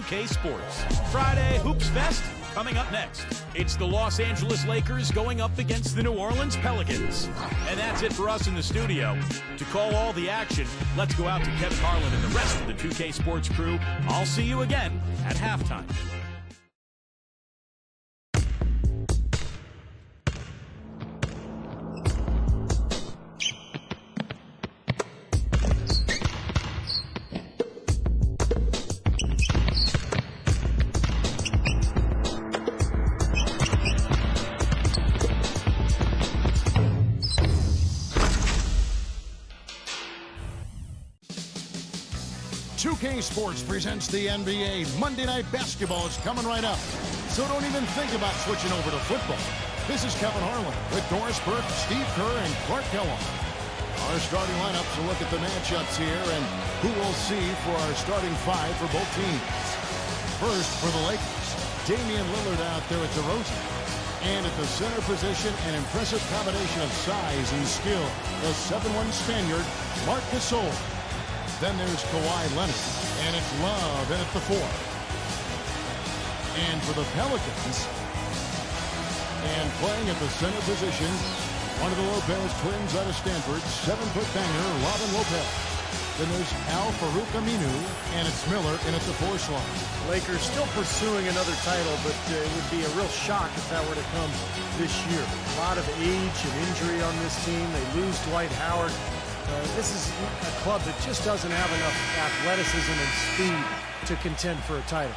2K Sports. Friday Hoops Fest coming up next. It's the Los Angeles Lakers going up against the New Orleans Pelicans. And that's it for us in the studio. To call all the action, let's go out to Kevin Harlan and the rest of the 2K Sports crew. I'll see you again at halftime. Sports presents the NBA. Monday Night Basketball is coming right up, so don't even think about switching over to football. This is Kevin Harlan with Doris Burke, Steve Kerr, and Clark Kellogg. Our starting lineup to look at the matchups here and who we'll see for our starting five for both teams. First, for the Lakers, Damian Lillard out there at DeRozan. And at the center position, an impressive combination of size and skill, the 7'1" Spaniard, Marc Gasol. Then there's Kawhi Leonard, and it's Love in at the 4. And for the Pelicans, and playing at the center position, one of the Lopez twins out of Stanford, 7-foot banger, Robin Lopez. Then there's Al Farouk Aminu, and it's Miller in at the 4 slot. Lakers still pursuing another title, but it would be a real shock if that were to come this year. A lot of age and injury on this team. They lose Dwight Howard. This is a club that just doesn't have enough athleticism and speed to contend for a title.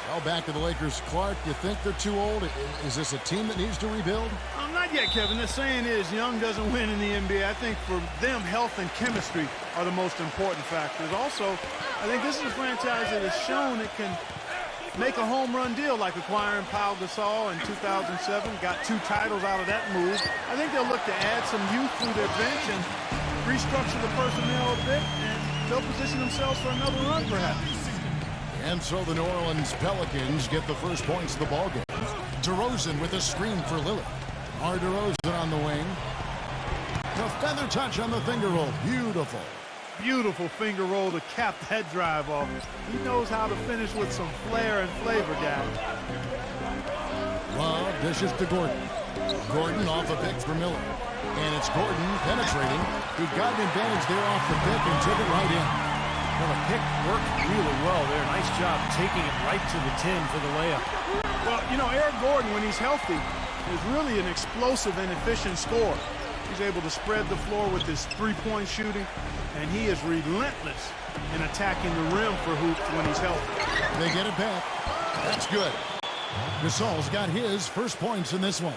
Well, back to the Lakers, Clark. You think they're too old? Is this a team that needs to rebuild? Not yet, Kevin. The saying is, young doesn't win in the NBA. I think for them, health and chemistry are the most important factors. Also, I think this is a franchise that has shown it can make a home run deal, like acquiring Pau Gasol in 2007. Got 2 titles out of that move. I think they'll look to add some youth through their bench and restructure the personnel a bit, and they'll position themselves for another run, perhaps. And so the New Orleans Pelicans get the first points of the ballgame. DeRozan with a screen for Lillard. Our DeRozan on the wing. The feather touch on the finger roll. Beautiful. Beautiful finger roll to cap that drive off. He knows how to finish with some flair and flavor, guys. Love dishes to Gordon. Gordon off a pick for Miller. And it's Gordon penetrating. He got an advantage there off the pick and took it right in. Well, the pick worked really well there. Nice job taking it right to the 10 for the layup. Well, you know, Eric Gordon, when he's healthy, is really an explosive and efficient scorer. He's able to spread the floor with his three-point shooting, and he is relentless in attacking the rim for hoops when he's healthy. They get it back. That's good. Gasol's got his first points in this one.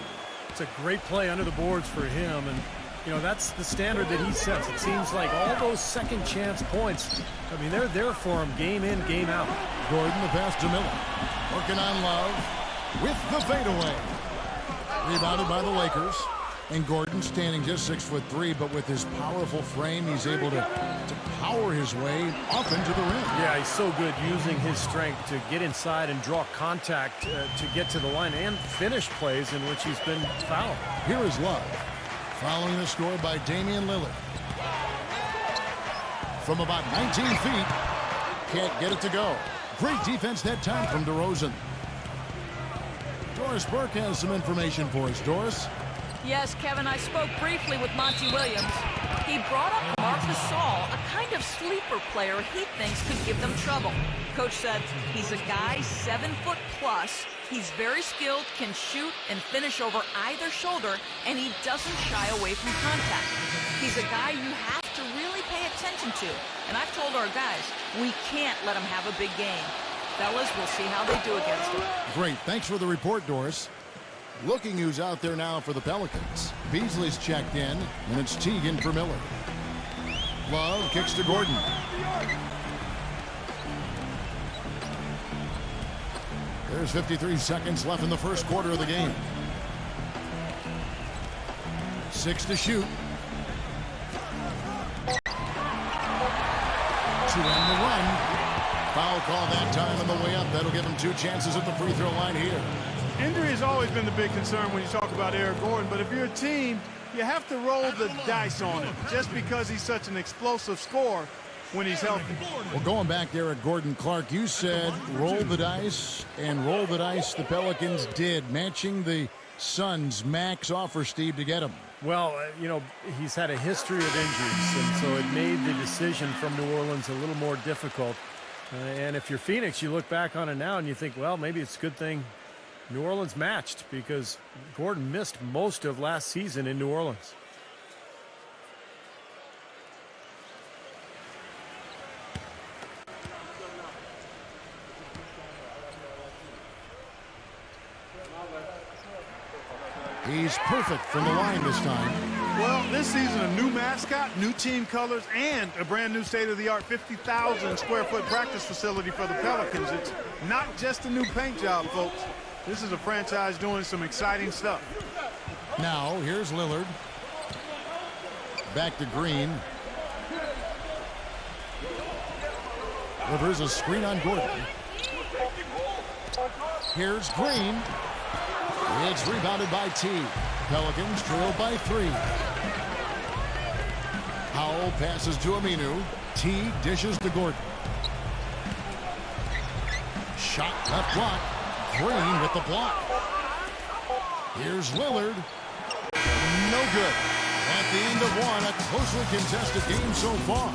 It's a great play under the boards for him, and you know, that's the standard that he sets. It seems like all those second chance points, I mean, they're there for him game in, game out. Gordon the pass to Miller. Working on Love with the fadeaway. Rebounded by the Lakers. And Gordon standing just 6'3", but with his powerful frame, he's able to power his way up into the rim. Yeah, he's so good using his strength to get inside and draw contact to get to the line and finish plays in which he's been fouled. Here is Love. Following the score by Damian Lillard. From about 19 feet. Can't get it to go. Great defense that time from DeRozan. Doris Burke has some information for us. Doris? Yes, Kevin, I spoke briefly with Monty Williams. He brought up Marc Gasol, a kind of sleeper player he thinks could give them trouble. Coach said he's a guy 7 foot plus. He's very skilled, can shoot and finish over either shoulder, and he doesn't shy away from contact. He's a guy you have to really pay attention to. And I've told our guys, we can't let him have a big game. Fellas, we'll see how they do against him. Great. Thanks for the report, Doris. Looking who's out there now for the Pelicans. Beasley's checked in, and it's Teagan for Miller. Love kicks to Gordon. There's 53 seconds left in the first quarter of the game. 6 to shoot. To end the run. Foul call that time on the way up. That'll give him 2 chances at the free throw line here. Injury has always been the big concern when you talk about Eric Gordon, but if you're a team, you have to roll the dice on him just because he's such an explosive scorer when he's healthy. Well, going back there at Gordon Clark, you said roll the dice, and roll the dice the Pelicans did, matching the Suns' max offer, Steve, to get him. Well, you know, he's had a history of injuries, and so it made the decision from New Orleans a little more difficult. And if you're Phoenix, you look back on it now and you think, well, maybe it's a good thing New Orleans matched, because Gordon missed most of last season in New Orleans. He's perfect from the line this time. Well, this season, a new mascot, new team colors, and a brand new state-of-the-art 50,000 square foot practice facility for the Pelicans. It's not just a new paint job, folks. This is a franchise doing some exciting stuff. Now, here's Lillard. Back to Green. Rivers a screen on Gordon. Here's Green. It's rebounded by T. Pelicans trail by 3. Howell passes to Aminu. T dishes to Gordon. Shot left block. Green with the block. Here's Lillard. No good. At the end of one, a closely contested game so far.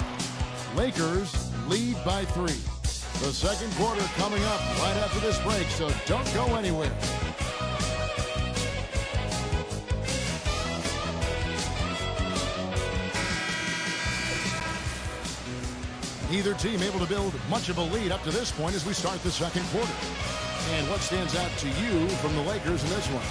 Lakers lead by 3. The second quarter coming up right after this break, so don't go anywhere. Either team able to build much of a lead up to this point as we start the second quarter. And what stands out to you from the Lakers in this one?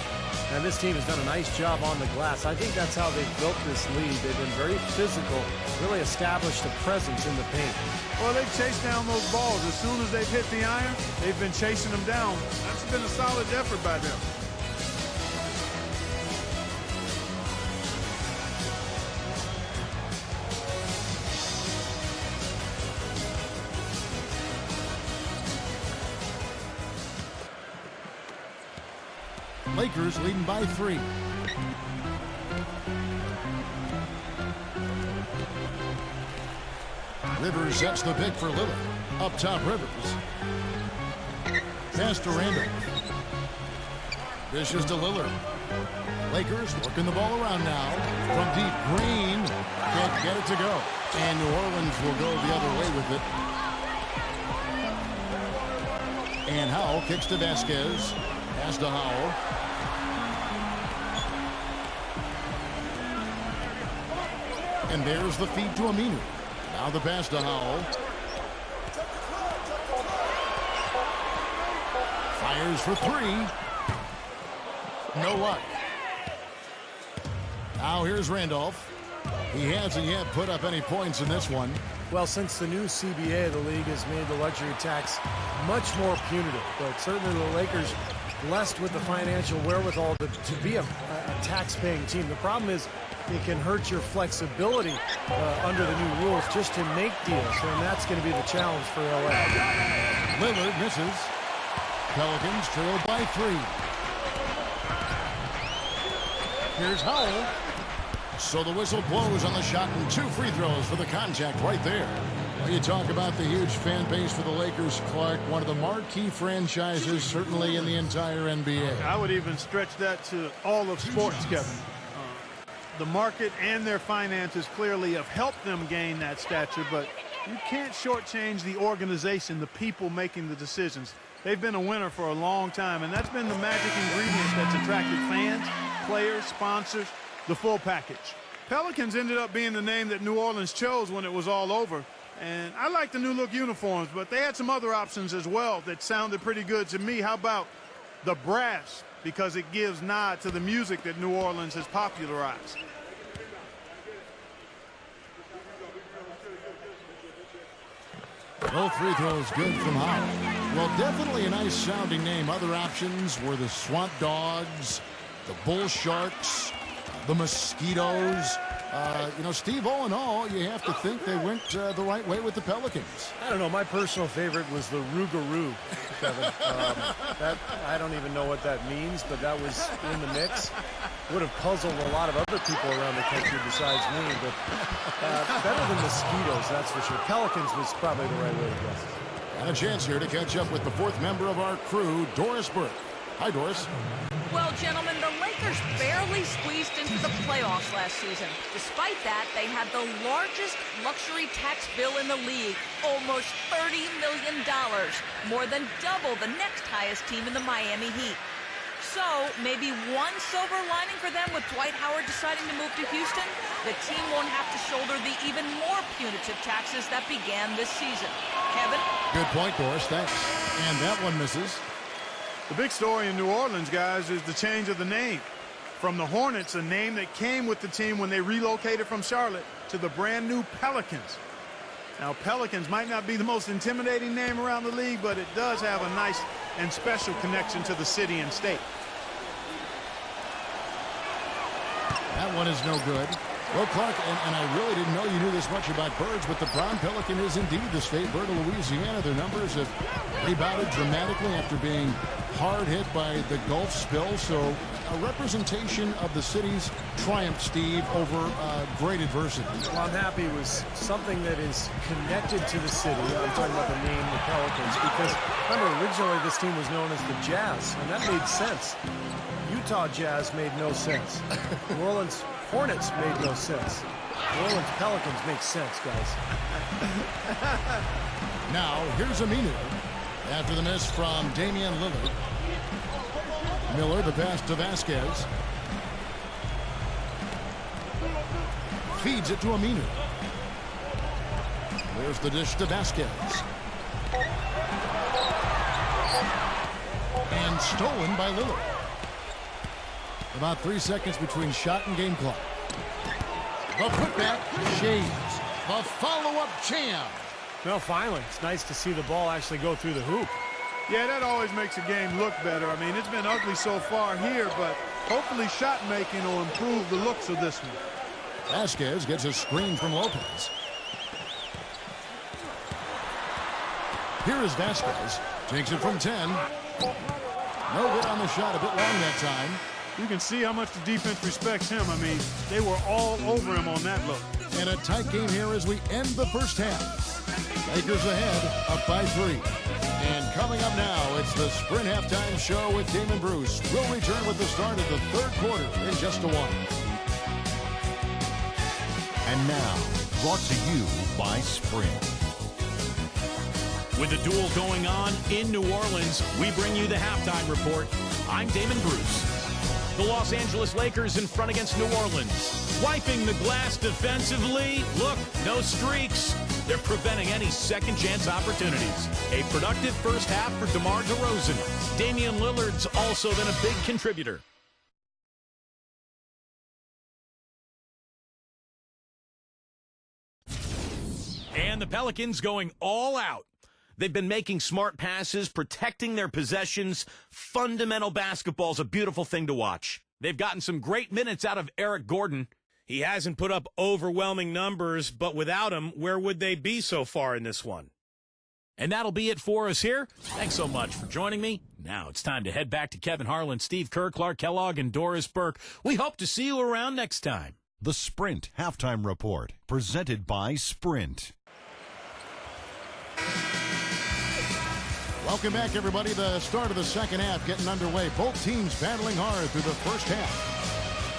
And this team has done a nice job on the glass. I think that's how they've built this lead. They've been very physical, really established a presence in the paint. Well, they've chased down those balls. As soon as they've hit the iron, they've been chasing them down. That's been a solid effort by them. Lakers leading by 3. Rivers sets the pick for Lillard. Up top, Rivers. Pass to Randall. Dishes to Lillard. Lakers working the ball around now. From deep, Green can't get it to go. And New Orleans will go the other way with it. And Howell kicks to Vasquez. Pass to Howell. And there's the feed to Aminu. Now the pass to Howell. Fires for 3. No luck. Now here's Randolph. He hasn't yet put up any points in this one. Well, since the new CBA, the league has made the luxury tax much more punitive. But certainly the Lakers blessed with the financial wherewithal to be a tax-paying team. The problem is it can hurt your flexibility under the new rules just to make deals, and that's going to be the challenge for LA. Lillard misses. Pelicans trail by 3. Here's Howell. So the whistle blows on the shot, and 2 free throws for the contact right there. Well, you talk about the huge fan base for the Lakers, Clark, one of the marquee franchises certainly in the entire NBA. I would even stretch that to all of sports, Kevin. The market and their finances clearly have helped them gain that stature, but you can't shortchange the organization, the people making the decisions. They've been a winner for a long time, and that's been the magic ingredient that's attracted fans, players, sponsors, the full package. Pelicans ended up being the name that New Orleans chose when it was all over. And I like the new look uniforms, but they had some other options as well that sounded pretty good to me. How about the brass? Because it gives nod to the music that New Orleans has popularized. Both free throws good from Howell. Well, definitely a nice sounding name. Other options were the Swamp Dogs, the Bull Sharks, the Mosquitoes. Steve, all in all, you have to think they went the right way with the Pelicans. I don't know. My personal favorite was the Rougarou, Kevin. I don't even know what that means, but that was in the mix. Would have puzzled a lot of other people around the country besides me, but better than mosquitoes, that's for sure. Pelicans was probably the right way to guess. And a chance here to catch up with the fourth member of our crew, Doris Burke. Hi, Doris. Well, gentlemen, the Lakers barely squeezed into the playoffs last season. Despite that, they had the largest luxury tax bill in the league, almost $30 million, more than double the next highest team in the Miami Heat. So, maybe one silver lining for them with Dwight Howard deciding to move to Houston? The team won't have to shoulder the even more punitive taxes that began this season. Kevin? Good point, Doris. Thanks. And that one misses. The big story in New Orleans, guys, is the change of the name. From the Hornets, a name that came with the team when they relocated from Charlotte, to the brand new Pelicans. Now, Pelicans might not be the most intimidating name around the league, but it does have a nice and special connection to the city and state. That one is no good. Well, Clark, and I really didn't know you knew this much about birds, but the brown pelican is indeed the state bird of Louisiana. Their numbers have rebounded dramatically after being hard hit by the Gulf spill. So a representation of the city's triumph, Steve, over great adversity. Well, I'm happy it was something that is connected to the city. I'm talking about the name, the Pelicans, because remember, originally this team was known as the Jazz, and that made sense. Utah Jazz made no sense. New Orleans Hornets made no sense. New Orleans Pelicans make sense, guys. Now, here's Aminu. After the miss from Damian Lillard. Miller, the pass to Vasquez. Feeds it to Aminu. There's the dish to Vasquez. And stolen by Lillard. About 3 seconds between shot and game clock. The putback, Shaves. The follow-up jam. Well, finally, it's nice to see the ball actually go through the hoop. Yeah, that always makes a game look better. I mean, it's been ugly so far here, but hopefully shot making will improve the looks of this one. Vasquez gets a screen from Lopez. Here is Vasquez. Takes it from 10. No good on the shot, a bit long that time. You can see how much the defense respects him. I mean, they were all over him on that look. And a tight game here as we end the first half. Lakers ahead, up by 3. And coming up now, it's the Sprint Halftime Show with Damon Bruce. We'll return with the start of the third quarter in just a while. And now, brought to you by Sprint. With the duel going on in New Orleans, we bring you the halftime report. I'm Damon Bruce. The Los Angeles Lakers in front against New Orleans. Wiping the glass defensively. Look, no streaks. They're preventing any second chance opportunities. A productive first half for DeMar DeRozan. Damian Lillard's also been a big contributor. And the Pelicans going all out. They've been making smart passes, protecting their possessions. Fundamental basketball is a beautiful thing to watch. They've gotten some great minutes out of Eric Gordon. He hasn't put up overwhelming numbers, but without him, where would they be so far in this one? And that'll be it for us here. Thanks so much for joining me. Now it's time to head back to Kevin Harlan, Steve Kerr, Clark Kellogg, and Doris Burke. We hope to see you around next time. The Sprint Halftime Report, presented by Sprint. Welcome back, everybody. The start of the second half getting underway. Both teams battling hard through the first half.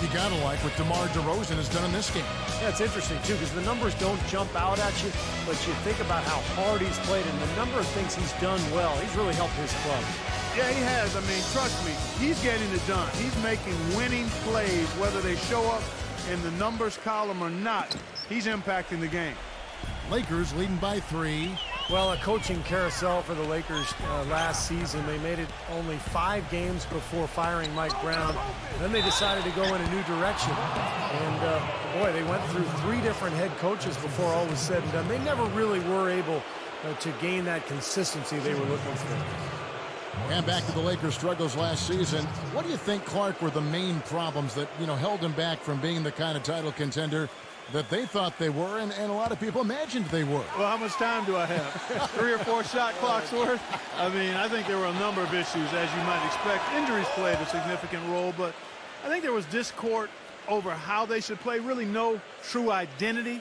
You gotta like what DeMar DeRozan has done in this game. Yeah, it's interesting, too, because the numbers don't jump out at you, but you think about how hard he's played and the number of things he's done well. He's really helped his club. Yeah, he has. I mean, trust me, he's getting it done. He's making winning plays, whether they show up in the numbers column or not. He's impacting the game. Lakers leading by 3. Well, a coaching carousel for the Lakers last season. They made it only 5 games before firing Mike Brown. Then they decided to go in a new direction. And, boy, they went through 3 different head coaches before all was said and done. They never really were able to gain that consistency they were looking for. And back to the Lakers' struggles last season. What do you think, Clark, were the main problems that, held them back from being the kind of title contender that they thought they were and a lot of people imagined they were? Well, how much time do I have? 3 or 4 shot clocks worth? I mean, I think there were a number of issues, as you might expect. Injuries played a significant role, but I think there was discord over how they should play, really no true identity.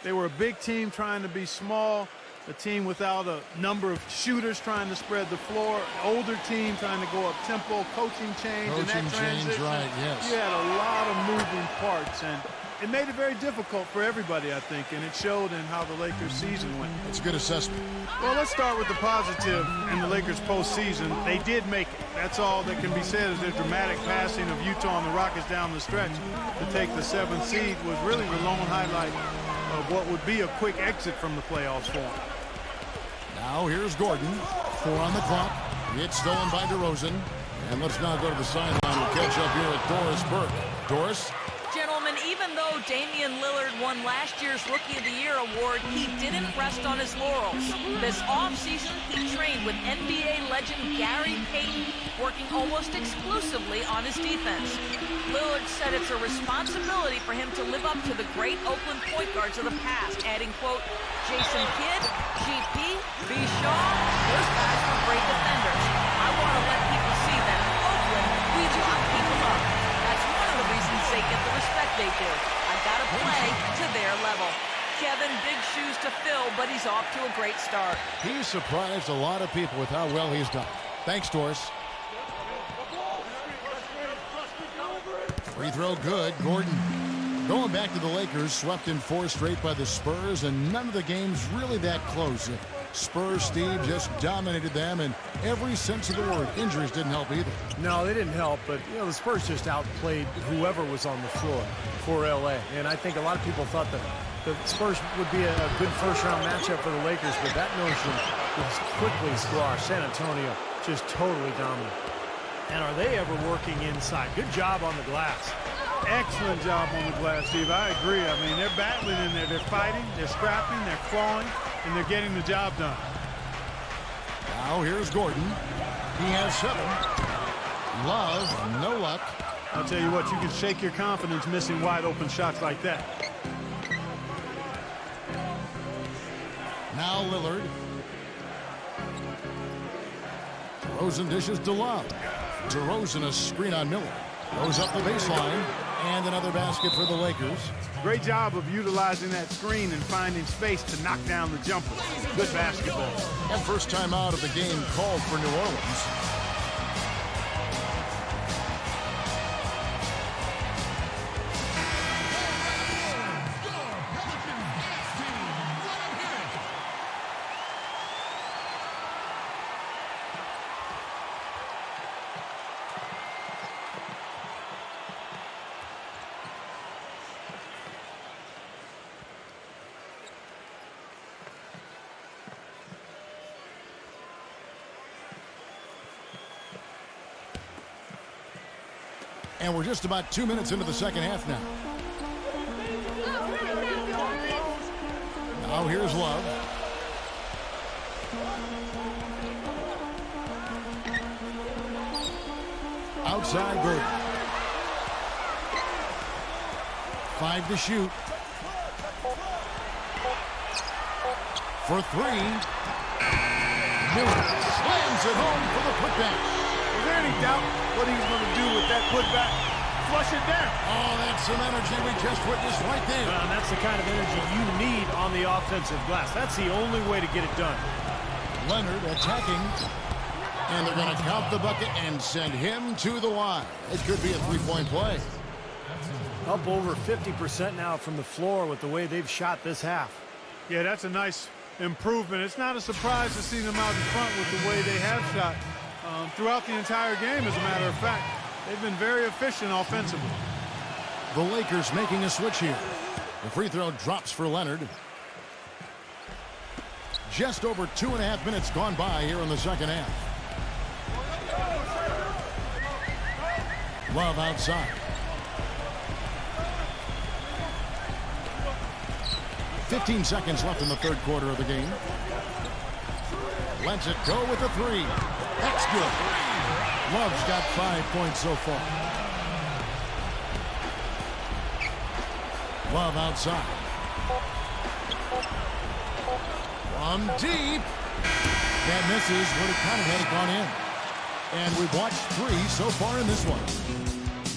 They were a big team trying to be small, a team without a number of shooters trying to spread the floor, an older team trying to go up tempo, coaching change, and that transition. Right, yes. You had a lot of moving parts, and it made it very difficult for everybody, I think, and it showed in how the Lakers season went. It's a good assessment. Well, let's start with the positive in the Lakers postseason. They did make it. That's all that can be said is their dramatic passing of Utah and the Rockets down the stretch to take the 7th seed was really the lone highlight of what would be a quick exit from the playoffs for them. Now here's Gordon. 4 on the clock. It's stolen by DeRozan. And let's now go to the sideline and catch up here at Doris Burke. Doris? Gentlemen, even though Damian Lillard won last year's Rookie of the Year award, he didn't rest on his laurels. This offseason, he trained with NBA legend Gary Payton, working almost exclusively on his defense. Lillard said it's a responsibility for him to live up to the great Oakland point guards of the past, adding, quote, Jason Kidd, GP, B. Shaw, those guys were great defenders. I want to let people see that in Oakland, we lock people up. That's one of the reasons they get the respect they do. I gotta play to their level. Kevin, big shoes to fill, but he's off to a great start. He's surprised a lot of people with how well he's done. Thanks, Doris. Free throw good. Gordon. Going back to the Lakers, swept in 4 straight by the Spurs, and none of the games really that close. Spurs, Steve, just dominated them in every sense of the word. Injuries didn't help either. No, they didn't help, but the Spurs just outplayed whoever was on the floor for LA. And I think a lot of people thought that the Spurs would be a good first-round matchup for the Lakers, but that notion was quickly squashed. San Antonio just totally dominant. And are they ever working inside? Good job on the glass. Excellent job on the glass, Steve. I agree. I mean, they're battling in there. They're fighting, they're scrapping, they're clawing, and they're getting the job done. Now here's Gordon. He has 7. Love, no luck. I'll tell you what, you can shake your confidence missing wide open shots like that. Now Lillard. DeRozan dishes to Love. DeRozan a screen on Miller. Goes up the baseline. And another basket for the Lakers. Great job of utilizing that screen and finding space to knock down the jumper. Good basketball. And first time out of the game called for New Orleans. And we're just about 2 minutes into the second half now. Now here's Love. Outside Gordon. 5 to shoot. For 3. Miller slams it home for the putback. Was there any doubt what he was going to do with that putback? Flush it down. Oh, that's some energy we just witnessed right there. And that's the kind of energy you need on the offensive glass. That's the only way to get it done. Leonard attacking. And they're going to count the bucket and send him to the line. It could be a 3-point play. Up over 50% now from the floor with the way they've shot this half. Yeah, that's a nice improvement. It's not a surprise to see them out in front with the way they have shot. Throughout the entire game, as a matter of fact. They've been very efficient offensively. The Lakers making a switch here. The free throw drops for Leonard. Just over 2.5 minutes gone by here in the second half. Love outside. 15 seconds left in the third quarter of the game. Lets it go with a 3. That's good. Love's got 5 points so far. Love outside. From deep. That misses, but it kind of had it gone in. And we've watched 3 so far in this one.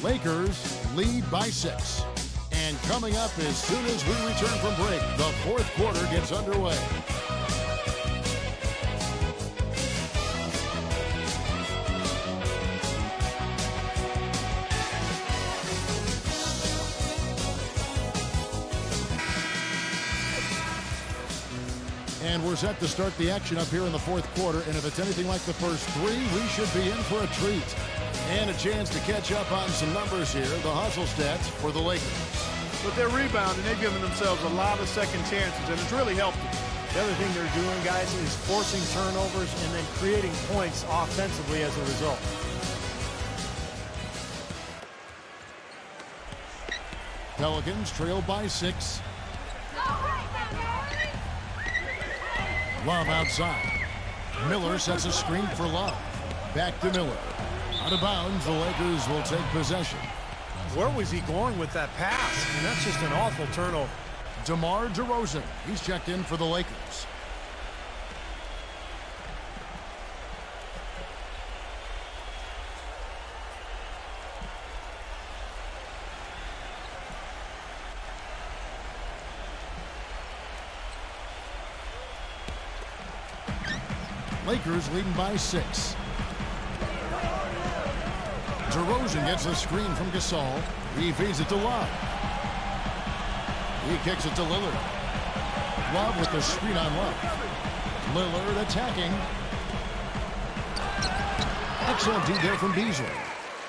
Lakers lead by 6. And coming up as soon as we return from break, the 4th quarter gets underway. And we're set to start the action up here in the 4th quarter. And if it's anything like the first 3, we should be in for a treat. And a chance to catch up on some numbers here. The hustle stats for the Lakers. But they're rebounding. They've given themselves a lot of second chances, and it's really helped them. The other thing they're doing, guys, is forcing turnovers and then creating points offensively as a result. Pelicans trail by 6. Love outside. Miller sets a screen for Love. Back to Miller. Out of bounds, the Lakers will take possession. Where was he going with that pass? And that's just an awful turnover. DeMar DeRozan. He's checked in for the Lakers. Lakers leading by 6. DeRozan gets a screen from Gasol. He feeds it to Love. He kicks it to Lillard. Love with the screen on Love. Lillard attacking. Excellent D there from Beasley.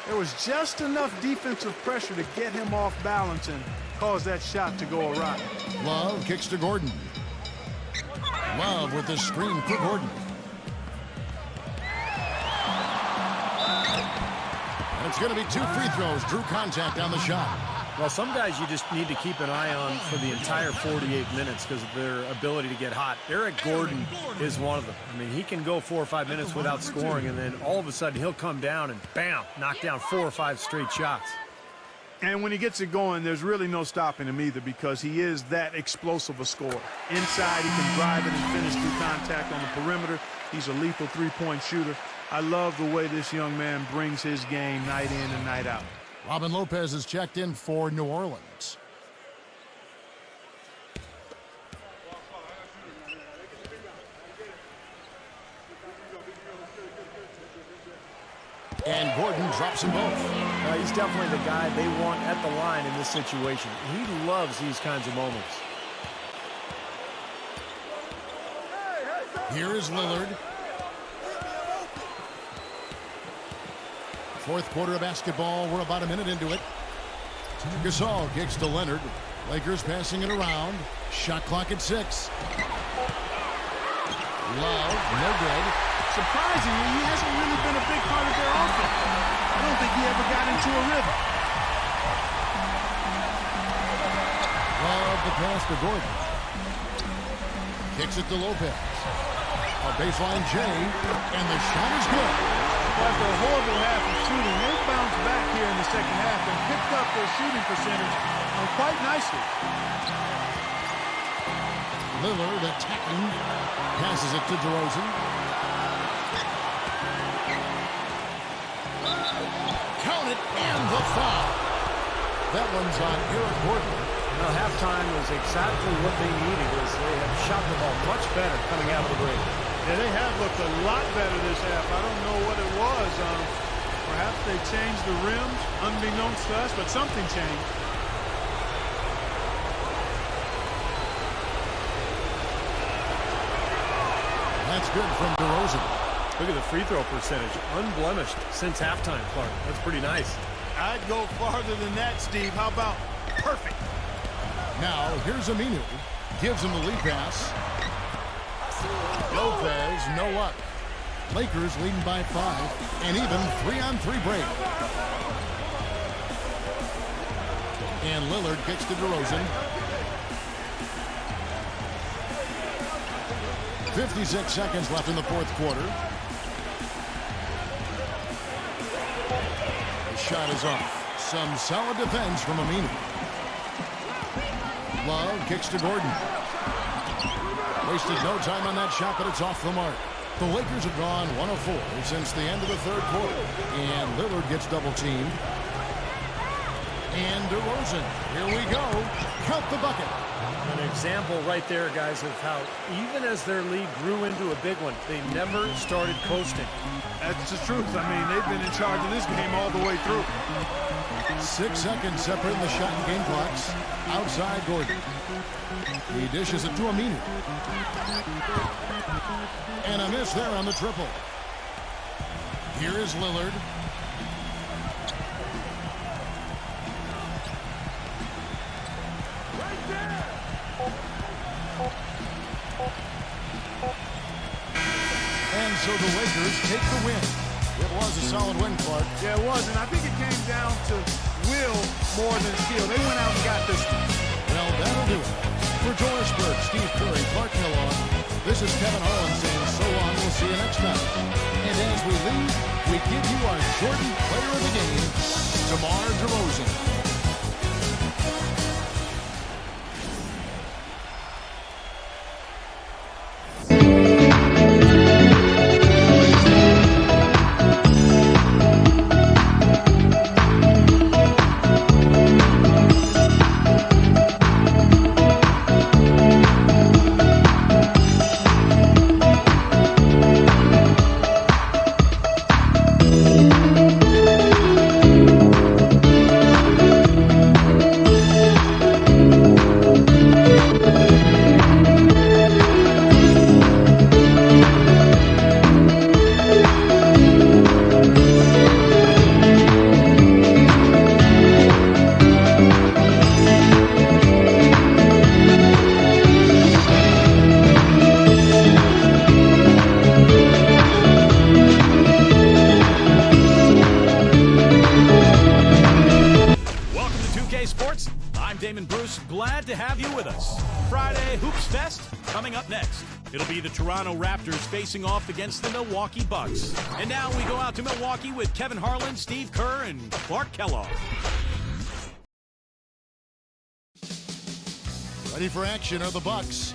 There was just enough defensive pressure to get him off balance and cause that shot to go awry. Love kicks to Gordon. Love with the screen for Gordon. And it's going to be 2 free throws. Drew contact on the shot. Well, some guys you just need to keep an eye on for the entire 48 minutes because of their ability to get hot. Eric Gordon is one of them. I mean, he can go 4 or 5 minutes without scoring, and then all of a sudden he'll come down and, bam, knock down 4 or 5 straight shots. And when he gets it going, there's really no stopping him either because he is that explosive a scorer. Inside, he can drive it and finish through contact on the perimeter. He's a lethal three-point shooter. I love the way this young man brings his game night in and night out. Robin Lopez is checked in for New Orleans. And Gordon drops them both. He's definitely the guy they want at the line in this situation. He loves these kinds of moments. Here is Lillard. 4th quarter of basketball. We're about a minute into it. Gasol kicks to Leonard. Lakers passing it around. Shot clock at 6. Love, no good. Surprisingly, he hasn't really been a big part of their offense. I don't think he ever got into a rhythm. Love the pass to Gordon. Kicks it to Lopez. A baseline J, and the shot is good. After a horrible half of shooting, they bounced back here in the second half and picked up their shooting percentage quite nicely. Lillard attacking. Passes it to DeRozan. Count it, and the foul. That one's on Eric Gordon. Now, halftime was exactly what they needed as they have shot the ball much better coming out of the break. Yeah, they have looked a lot better this half. I don't know what it was. Perhaps they changed the rims, unbeknownst to us, but something changed. That's good from DeRozan. Look at the free throw percentage. Unblemished since halftime, Clark. That's pretty nice. I'd go farther than that, Steve. How about perfect? Now, here's Aminu. Gives him the lead pass. Lopez, no luck. Lakers leading by 5. And even 3-on-3 break. And Lillard kicks to DeRozan. 56 seconds left in the 4th quarter. shot is off. Some solid defense from Aminu. Love kicks to Gordon. Wasted no time on that shot, but it's off the mark. The Lakers have gone 1 of 4 since the end of the third quarter. And Lillard gets double-teamed. And DeRozan, here we go. Count the bucket. An example right there, guys, of how even as their lead grew into a big one, they never started coasting. That's the truth. I mean, they've been in charge of this game all the way through. 6 seconds separating the shot and game clocks. Outside Gordon. He dishes it to Aminu. And a miss there on the triple. Here is Lillard. And so the Lakers take the win. It was a solid win, Clark. Yeah, it was, and I think it came down to will more than skill. They went out and got this one. Well, that'll do it. For Doris Burke, Steve Curry, Clark Kellogg, this is Kevin Harlan saying so long. We'll see you next time. And as we leave, we give you our Jordan Player of the Game, DeMar DeRozan. Glad to have you with us. Friday Hoops Fest coming up next. It'll be the Toronto Raptors facing off against the Milwaukee Bucks. And now we go out to Milwaukee with Kevin Harlan, Steve Kerr, and Clark Kellogg. Ready for action are the Bucks.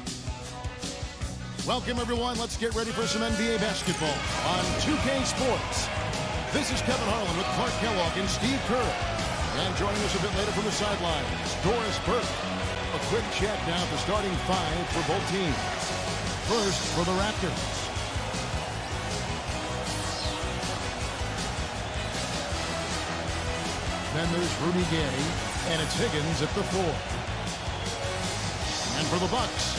Welcome, everyone. Let's get ready for some NBA basketball on 2K Sports. This is Kevin Harlan with Clark Kellogg and Steve Kerr. And joining us a bit later from the sidelines, Doris Burke. A quick check now for starting 5 for both teams. First for the Raptors. Then there's Rudy Gay, and it's Higgins at the 4. And for the Bucks,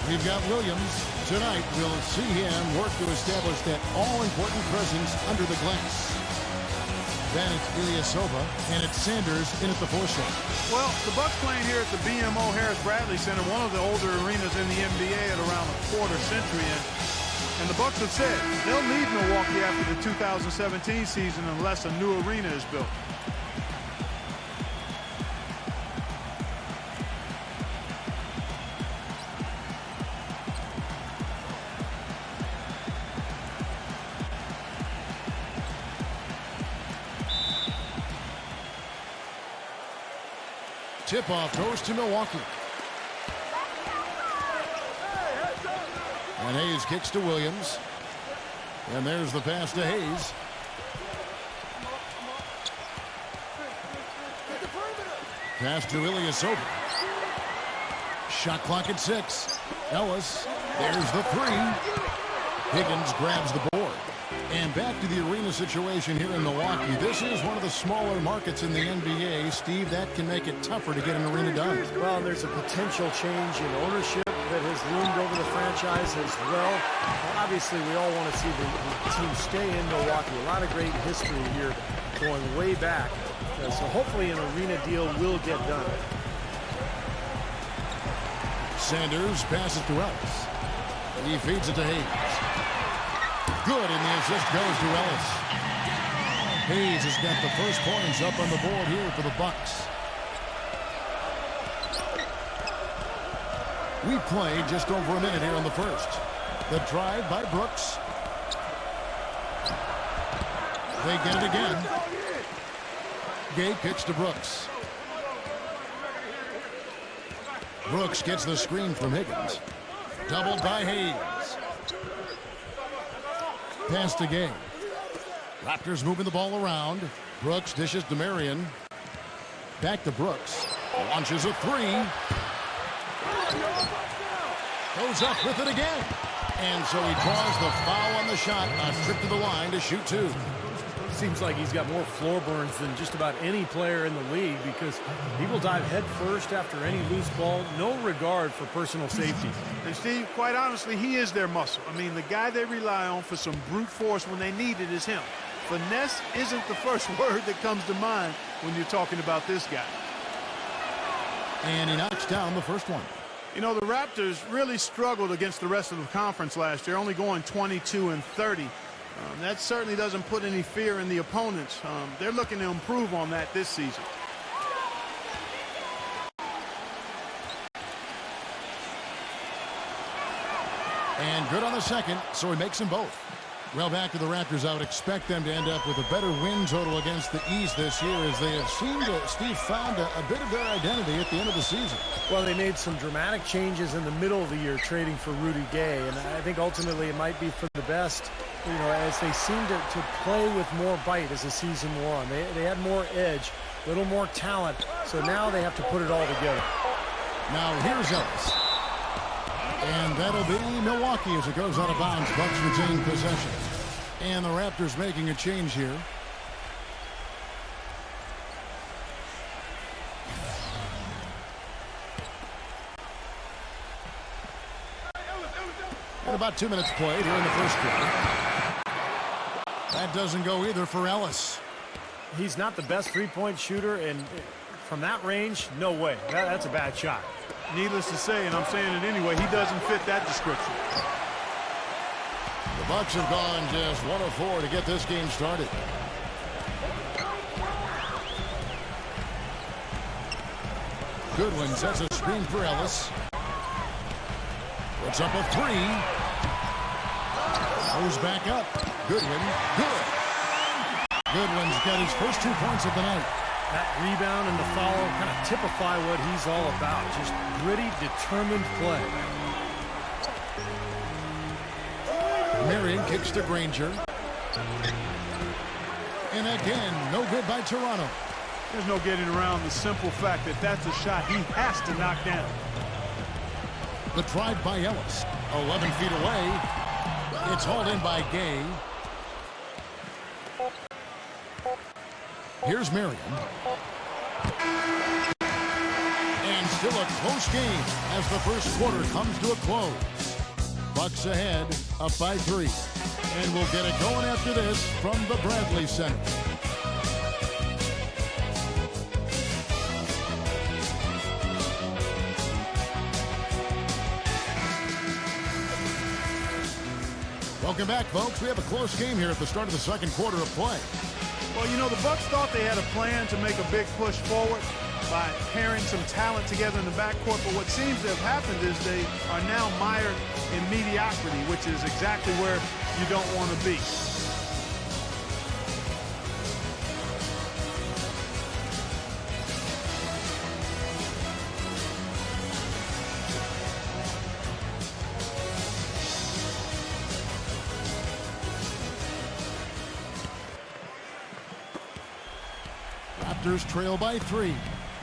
we've got Williams. Tonight, we'll see him work to establish that all-important presence under the glass. Then it's Ilyasova, and it's Sanders in at the 4 slot. Well, the Bucks playing here at the BMO Harris-Bradley Center, one of the older arenas in the NBA at around a quarter century. And the Bucks have said they'll leave Milwaukee after the 2017 season unless a new arena is built. Tip-off goes to Milwaukee. And Hayes kicks to Williams. And there's the pass to Hayes. Pass to Ilyasova. Shot clock at 6. Ellis, there's the 3. Higgins grabs the board. And back to the arena situation here in Milwaukee. This is one of the smaller markets in the NBA. Steve, that can make it tougher to get an arena done. Well, there's a potential change in ownership that has loomed over the franchise as well. Obviously, we all want to see the team stay in Milwaukee. A lot of great history here going way back. So hopefully an arena deal will get done. Sanders passes to Ellis. He feeds it to Hayes. Good, and the assist goes to Ellis. Hayes has got the first points up on the board here for the Bucks. We played just over a minute here in the first. The drive by Brooks. They get it again. Gay kicks to Brooks. Brooks gets the screen from Higgins. Doubled by Hayes. Pass to Gay. Raptors moving the ball around. Brooks dishes to Marion. Back to Brooks. Launches a three. Goes up with it again. And so he draws the foul on the shot. A trip to the line to shoot two. Seems like he's got more floor burns than just about any player in the league because he will dive head first after any loose ball. No regard for personal safety. And Steve, quite honestly, he is their muscle. I mean, the guy they rely on for some brute force when they need it is him. Finesse isn't the first word that comes to mind when you're talking about this guy. And he knocks down the first one. You know, the Raptors really struggled against the rest of the conference last year, only going 22-30. That certainly doesn't put any fear in the opponents. They're looking to improve on that this season. And good on the second, so he makes them both. Well, back to the Raptors, I would expect them to end up with a better win total against the East this year as they have seemed to, Steve, found a bit of their identity at the end of the season. Well, they made some dramatic changes in the middle of the year trading for Rudy Gay, and I think ultimately it might be for the best, you know, as they seem to play with more bite as the season wore on. They had more edge, a little more talent, so now they have to put it all together. Now here's Ellis. And that'll be Milwaukee as it goes out of bounds. Bucks retain possession. And the Raptors making a change here. And about 2 minutes played here in the first quarter. That doesn't go either for Ellis. He's not the best three-point shooter, and from that range, no way. That's a bad shot. Needless to say, and I'm saying it anyway, he doesn't fit that description. The Bucks have gone just 1 of 4 to get this game started. Goodwin sets a screen for Ellis. Puts up a three. Goes back up. Goodwin, good. Goodwin's got his first 2 points of the night. That rebound and the foul kind of typify what he's all about. Just gritty, determined play. Marion kicks to Granger. And again, no good by Toronto. There's no getting around the simple fact that that's a shot he has to knock down. The drive by Ellis. 11 feet away. It's hauled in by Gay. Here's Marion. And still a close game as the first quarter comes to a close. Bucks ahead, up by 3. And we'll get it going after this from the Bradley Center. Welcome back, folks. We have a close game here at the start of the second quarter of play. Well, you know, the Bucks thought they had a plan to make a big push forward by pairing some talent together in the backcourt, but what seems to have happened is they are now mired in mediocrity, which is exactly where you don't want to be. Raptors trail by 3.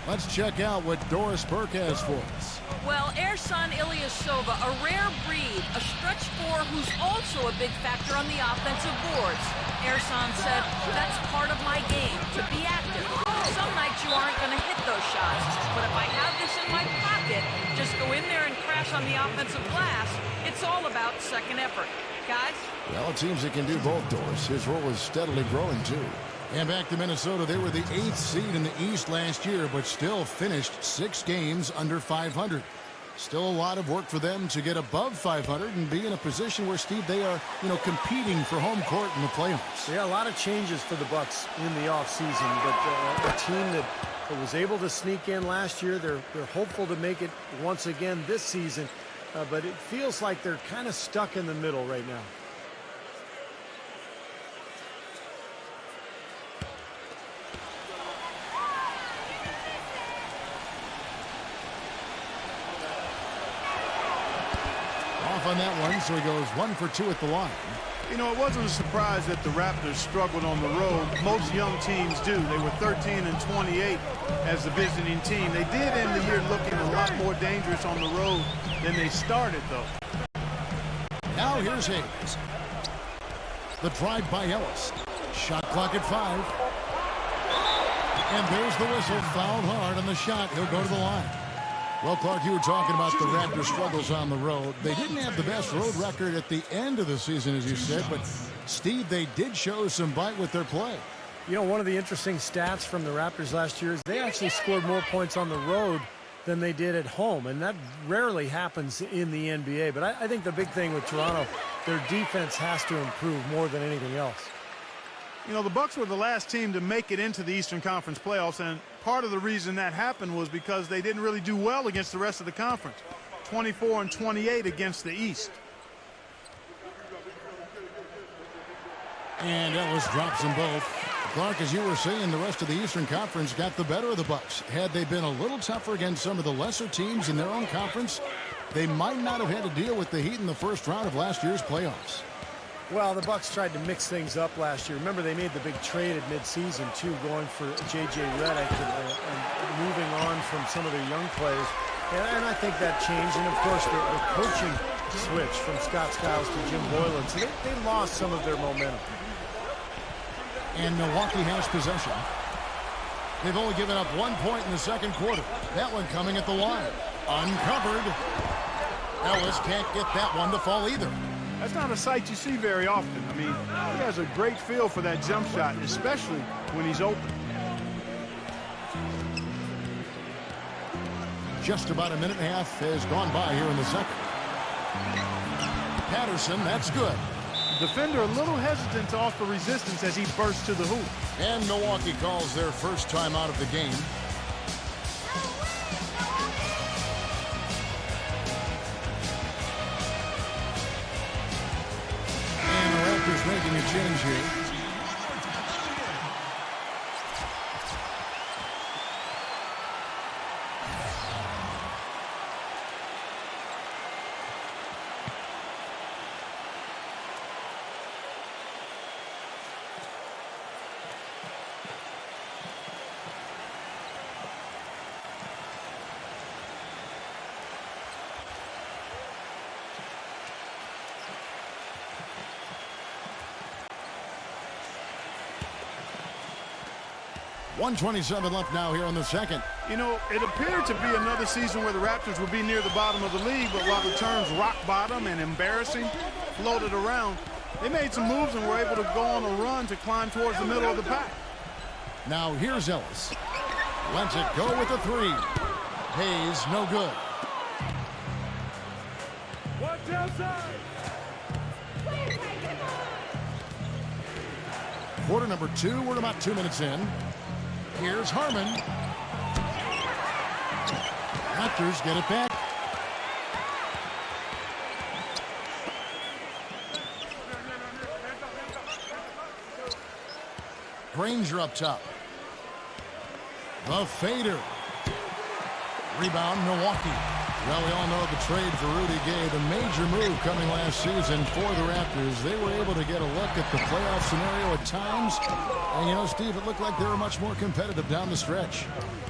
Let's check out what Doris Burke has for us. Well, Ersan Ilyasova, a rare breed, a stretch four who's also a big factor on the offensive boards. Ersan said, that's part of my game, to be active. Some nights you aren't going to hit those shots, but if I have this in my pocket, just go in there and crash on the offensive glass. It's all about second effort. Guys? Well, it seems he can do both, Doris. His role is steadily growing, too. And back to Minnesota, they were the 8th seed in the East last year, but still finished 6 games under 500. Still a lot of work for them to get above 500 and be in a position where, Steve, they are, competing for home court in the playoffs. Yeah, a lot of changes for the Bucks in the offseason, but a team that was able to sneak in last year, they're hopeful to make it once again this season, but it feels like they're kind of stuck in the middle right now. off on that one, so he goes 1 for 2 at the line. You know, it wasn't a surprise that the Raptors struggled on the road. Most young teams do. They were 13-28 as the visiting team. They did end the year looking a lot more dangerous on the road than they started, though. Now here's Hayes. The drive by Ellis. Shot clock at 5. And there's the whistle. Fouled hard on the shot. He'll go to the line. Well, Clark, you were talking about the Raptors' struggles on the road. They didn't have the best road record at the end of the season, as you said, but, Steve, they did show some bite with their play. You know, one of the interesting stats from the Raptors last year is they actually scored more points on the road than they did at home, and that rarely happens in the NBA. But I think the big thing with Toronto, their defense has to improve more than anything else. You know, the Bucks were the last team to make it into the Eastern Conference playoffs, and part of the reason that happened was because they didn't really do well against the rest of the conference. 24-28 against the East. And Ellis drops them both. Clark, as you were saying, the rest of the Eastern Conference got the better of the Bucks. Had they been a little tougher against some of the lesser teams in their own conference, they might not have had to deal with the Heat in the first round of last year's playoffs. Well, the Bucks tried to mix things up last year. Remember, they made the big trade at midseason, too, going for J.J. Redick and moving on from some of their young players. And I think that changed. And, of course, the coaching switch from Scott Skiles to Jim Boylan. So they lost some of their momentum. And Milwaukee has possession. They've only given up 1 point in the second quarter. That one coming at the line. Uncovered. Ellis can't get that one to fall either. That's not a sight you see very often. I mean, he has a great feel for that jump shot, especially when he's open. Just about a minute and a half has gone by here in the second. Patterson, that's good. Defender a little hesitant to offer resistance as he bursts to the hoop. And Milwaukee calls their first time out of the game. And the Raptors making a change here. .127 left now here in the second. You know, it appeared to be another season where the Raptors would be near the bottom of the league, but while the terms rock bottom and embarrassing floated around, they made some moves and were able to go on a run to climb towards the middle of the pack. Now here's Ellis. Lets it go with the three. Hayes, no good. Watch outside. Quarter number 2, we're about 2 minutes in. Here's Harmon. Raptors get it back. Granger up top. The fader. Rebound, Milwaukee. Well, we all know the trade for Rudy Gay, the major move coming last season for the Raptors. They were able to get a look at the playoff scenario at times. And, you know, Steve, it looked like they were much more competitive down the stretch.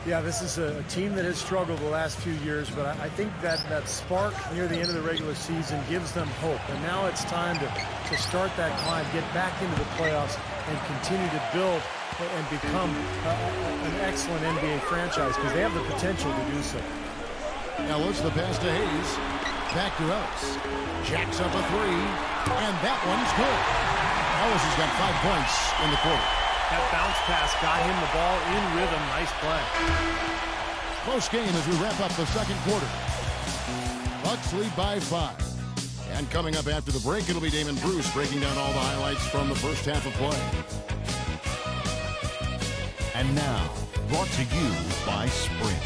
Yeah, this is a team that has struggled the last few years, but I think that spark near the end of the regular season gives them hope. And now it's time to start that climb, get back into the playoffs, and continue to build and become an excellent NBA franchise because they have the potential to do so. Ellis, the pass to Hayes. Back to Ellis. Jacks up a three. And that one's good. Ellis has got 5 points in the quarter. That bounce pass got him the ball in rhythm. Nice play. Close game as we wrap up the second quarter. Bucks lead by 5. And coming up after the break, it'll be Damon Bruce breaking down all the highlights from the first half of play. And now, brought to you by Sprint.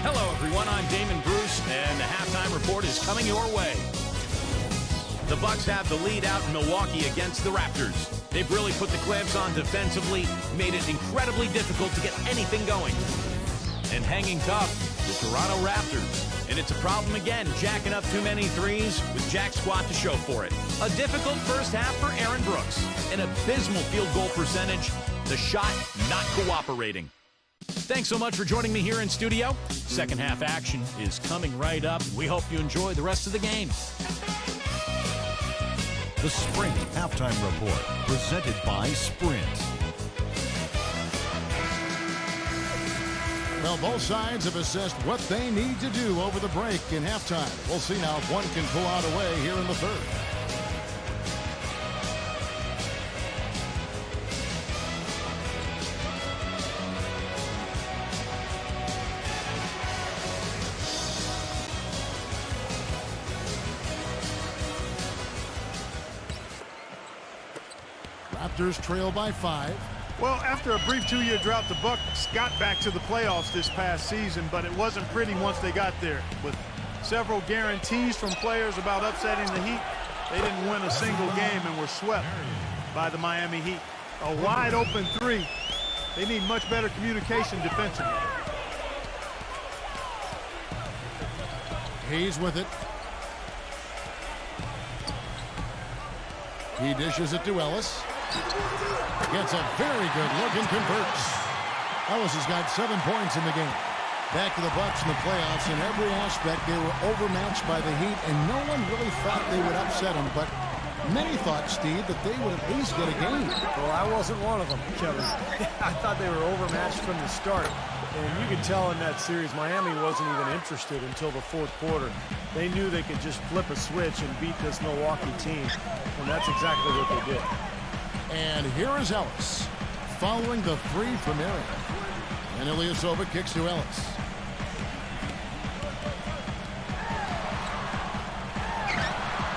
Hello, everyone. I'm Damon Bruce, and the halftime report is coming your way. The Bucks have the lead out in Milwaukee against the Raptors. They've really put the clamps on defensively, made it incredibly difficult to get anything going. And hanging tough, the Toronto Raptors. And it's a problem again, jacking up too many threes with Jack Squat to show for it. A difficult first half for Aaron Brooks. An abysmal field goal percentage. The shot not cooperating. Thanks so much for joining me here in studio. Second half action is coming right up. We hope you enjoy the rest of the game. The Sprint Halftime Report, presented by Sprint. Well, both sides have assessed what they need to do over the break in halftime. We'll see now if one can pull out a way here in the third. Raptors trail by 5. Well, after a brief 2-year drought, the Bucks got back to the playoffs this past season, but it wasn't pretty once they got there. With several guarantees from players about upsetting the Heat, they didn't win a single game and were swept by the Miami Heat. A wide open 3. They need much better communication defensively. Hayes with it. He dishes it to Ellis. Gets a very good look and converts. Ellis has got 7 points in the game. Back to the Bucks in the playoffs. In every aspect, they were overmatched by the Heat, and no one really thought they would upset them. But many thought, Steve, that they would at least get a game. Well, I wasn't one of them, Kevin. I thought they were overmatched from the start. And you could tell in that series, Miami wasn't even interested until the fourth quarter. They knew they could just flip a switch and beat this Milwaukee team. And that's exactly what they did. And here is Ellis, following the 3 from Aaron. And Ilyasova kicks to Ellis.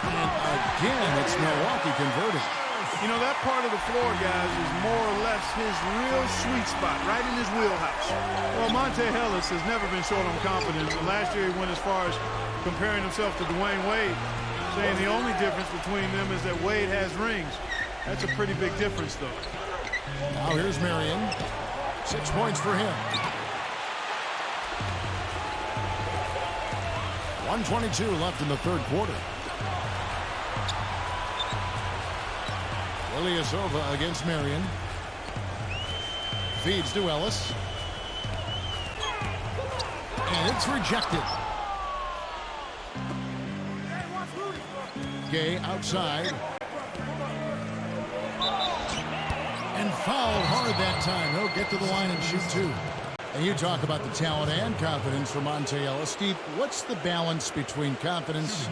And again, it's Milwaukee converting. You know, that part of the floor, guys, is more or less his real sweet spot, right in his wheelhouse. Well, Monte Ellis has never been short on confidence. And last year he went as far as comparing himself to Dwayne Wade, saying the only difference between them is that Wade has rings. That's a pretty big difference, though. Now here's Marion. 6 points for him. 1:22 left in the third quarter. Ilyasova against Marion. Feeds to Ellis. And it's rejected. Gay outside. And fouled hard that time. He'll get to the line and shoot 2. And you talk about the talent and confidence for Monte Ellis. Steve, what's the balance between confidence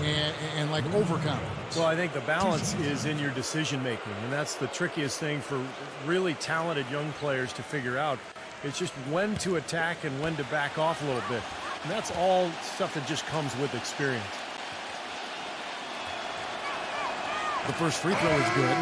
and like overconfidence? Well, I think the balance is in your decision making, and that's the trickiest thing for really talented young players to figure out. It's just when to attack and when to back off a little bit. And that's all stuff that just comes with experience. The first free throw is good.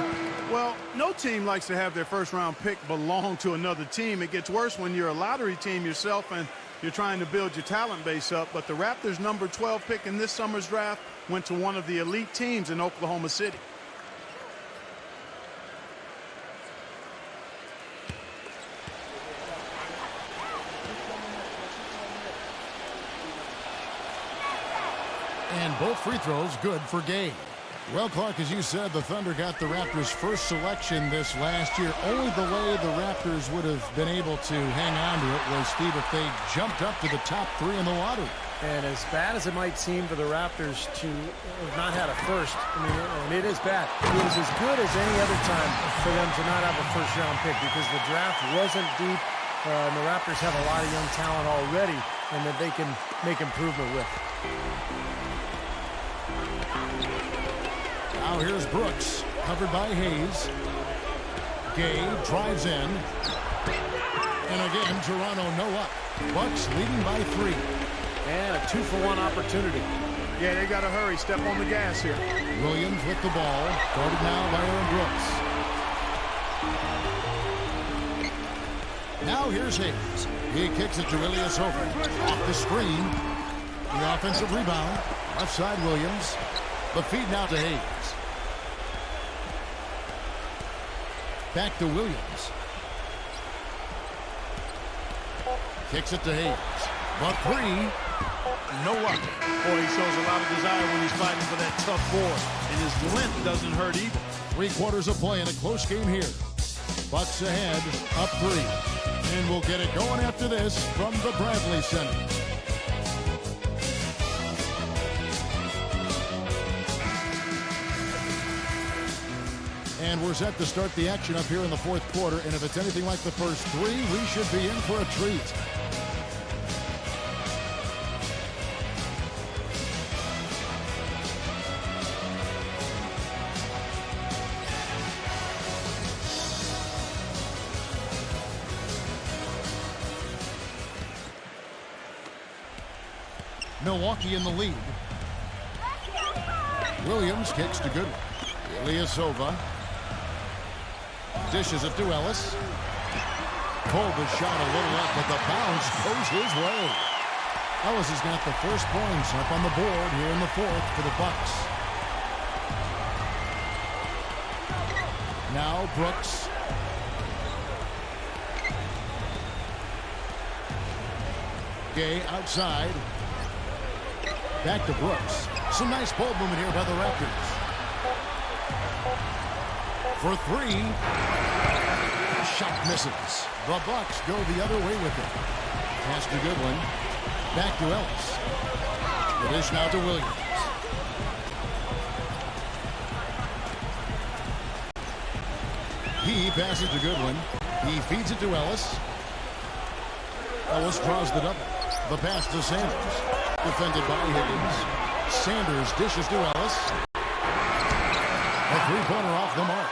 Well, no team likes to have their first-round pick belong to another team. It gets worse when you're a lottery team yourself and you're trying to build your talent base up. But the Raptors' number 12 pick in this summer's draft went to one of the elite teams in Oklahoma City. And both free throws good for Gay. Well, Clark, as you said, the Thunder got the Raptors' first selection this last year. Only the way the Raptors would have been able to hang on to it was, Steve, if they jumped up to the top 3 in the lottery. And as bad as it might seem for the Raptors to have not had a first, I mean, and it is bad, it was as good as any other time for them to not have a first-round pick because the draft wasn't deep, and the Raptors have a lot of young talent already and that they can make improvement with. Now here's Brooks, covered by Hayes. Gay drives in. And again, Toronto no up. Bucks leading by 3. And a 2-for-1 opportunity. Yeah, they got to hurry. Step on the gas here. Williams with the ball. Guarded now by Aaron Brooks. Now here's Hayes. He kicks it to Ilyasova. Off the screen. The offensive rebound. Left side Williams. The feed now to Hayes. Back to Williams. Kicks it to Hayes. The 3. no luck. Boy, he shows a lot of desire when he's fighting for that tough board, and his length doesn't hurt either. 3/4 of play in a close game here. Bucks ahead, up 3. And we'll get it going after this from the Bradley Center. And we're set to start the action up here in the 4th quarter. And if it's anything like the first 3, we should be in for a treat. Milwaukee in the lead. Williams kicks to Goodwin. Ilyasova dishes it to Ellis. Kolba's shot a little up, but the bounce goes his way. Ellis has got the first points up on the board here in the 4th for the Bucks. Now Brooks. Gay outside. Back to Brooks. Some nice ball movement here by the Raptors. For 3. Shot misses. The Bucks go the other way with it. Pass to Goodwin. Back to Ellis. The dish now to Williams. He passes to Goodwin. He feeds it to Ellis. Ellis draws the double. The pass to Sanders. Defended by Higgins. Sanders dishes to Ellis. A 3-pointer off the mark.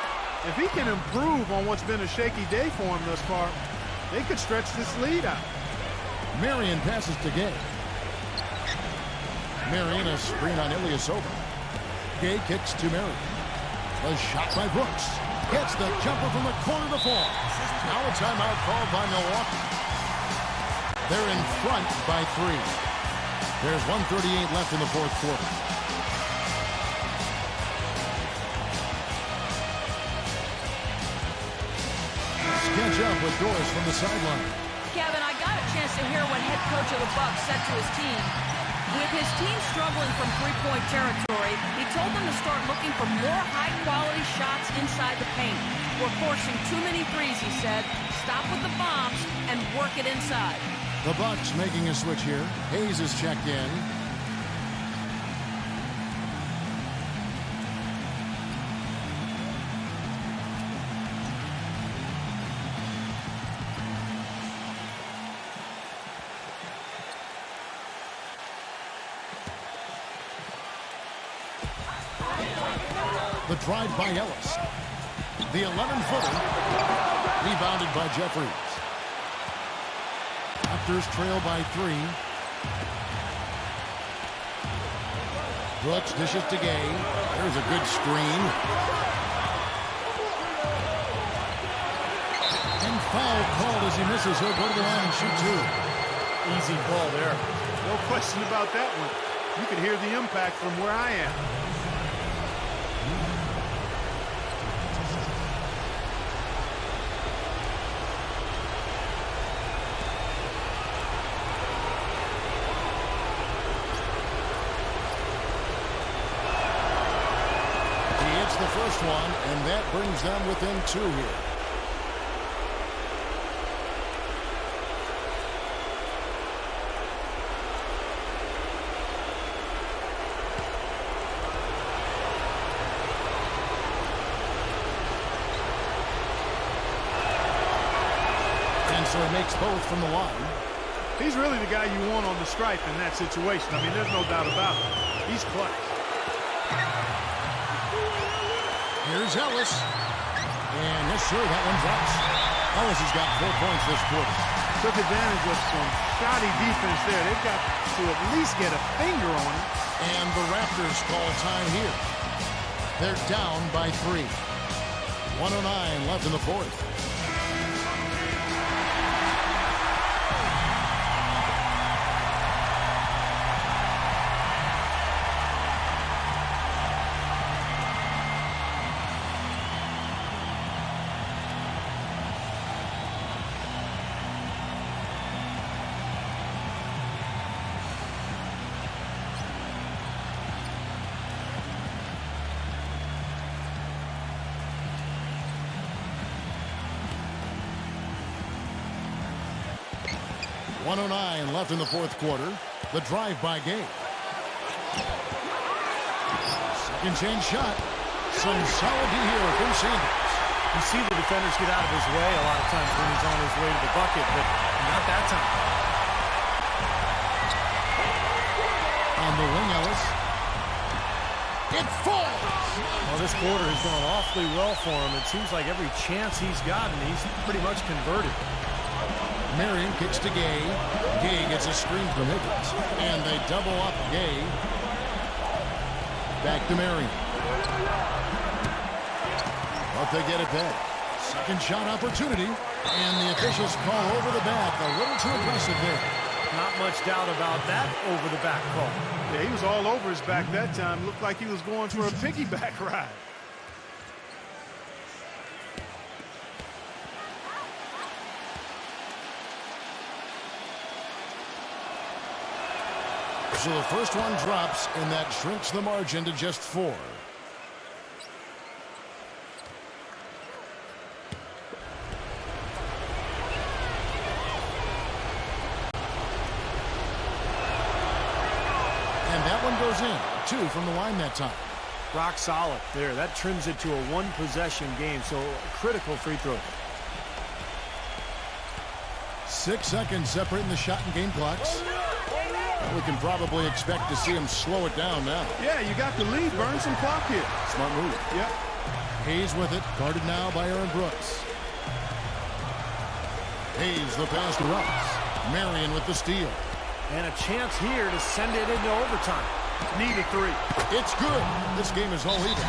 If he can improve on what's been a shaky day for him thus far, they could stretch this lead out. Marion passes to Gay. Marion a screen on Ilyasova. Gay kicks to Marion. A shot by Brooks. Gets the jumper from the corner to fall. Now a timeout called by Milwaukee. They're in front by 3. There's 1:38 left in the 4th quarter. Catch up with Doris from the sideline. Kevin, I got a chance to hear what head coach of the Bucks said to his team. With his team struggling from three-point territory, he told them to start looking for more high-quality shots inside the paint. We're forcing too many threes, he said. Stop with the bombs and work it inside. The Bucks making a switch here. Hayes is checked in. The drive by Ellis. The 11-footer. Rebounded by Jeffries. Raptors trail by 3. Brooks dishes to Gay. There's a good screen. And foul called as he misses. He'll go to the line and shoot 2. Easy call there. No question about that one. You can hear the impact from where I am. The first one, and that brings them within 2 here. And so he makes both from the line. He's really the guy you want on the stripe in that situation. I mean, there's no doubt about it. He's clutch. Here's Ellis. And yes, sir, that one drops. Ellis has got 4 points this quarter. Took advantage of some shoddy defense there. They've got to at least get a finger on it. And the Raptors call time here. They're down by 3. 1:09 left in the 4th. 1:09 left in the fourth quarter. The drive by Gay. Second chance shot. Some solid D here from Sanders. You see the defenders get out of his way a lot of times when he's on his way to the bucket, but not that time. On the wing, Ellis. It falls! Well, this quarter has gone awfully well for him. It seems like every chance he's gotten, he's pretty much converted. Marion kicks to Gay. Gay gets a screen from Higgins. And they double up Gay. Back to Marion. But they get it back. Second shot opportunity. And the officials call over the back. A little too aggressive there. Not much doubt about that over the back call. Yeah, he was all over his back that time. Looked like he was going for a piggyback ride. So the first one drops, and that shrinks the margin to just 4. And that one goes in. 2 from the line that time. Rock solid there. That trims it to a one-possession game, so a critical free throw. 6 seconds separating the shot and game clocks. We can probably expect to see him slow it down now. Yeah, you got the lead. Burn some clock here. Smart move. Yep. Hayes with it. Guarded now by Aaron Brooks. Hayes the pass to Russ. Marion with the steal. And a chance here to send it into overtime. Need a 3. It's good. This game is all even.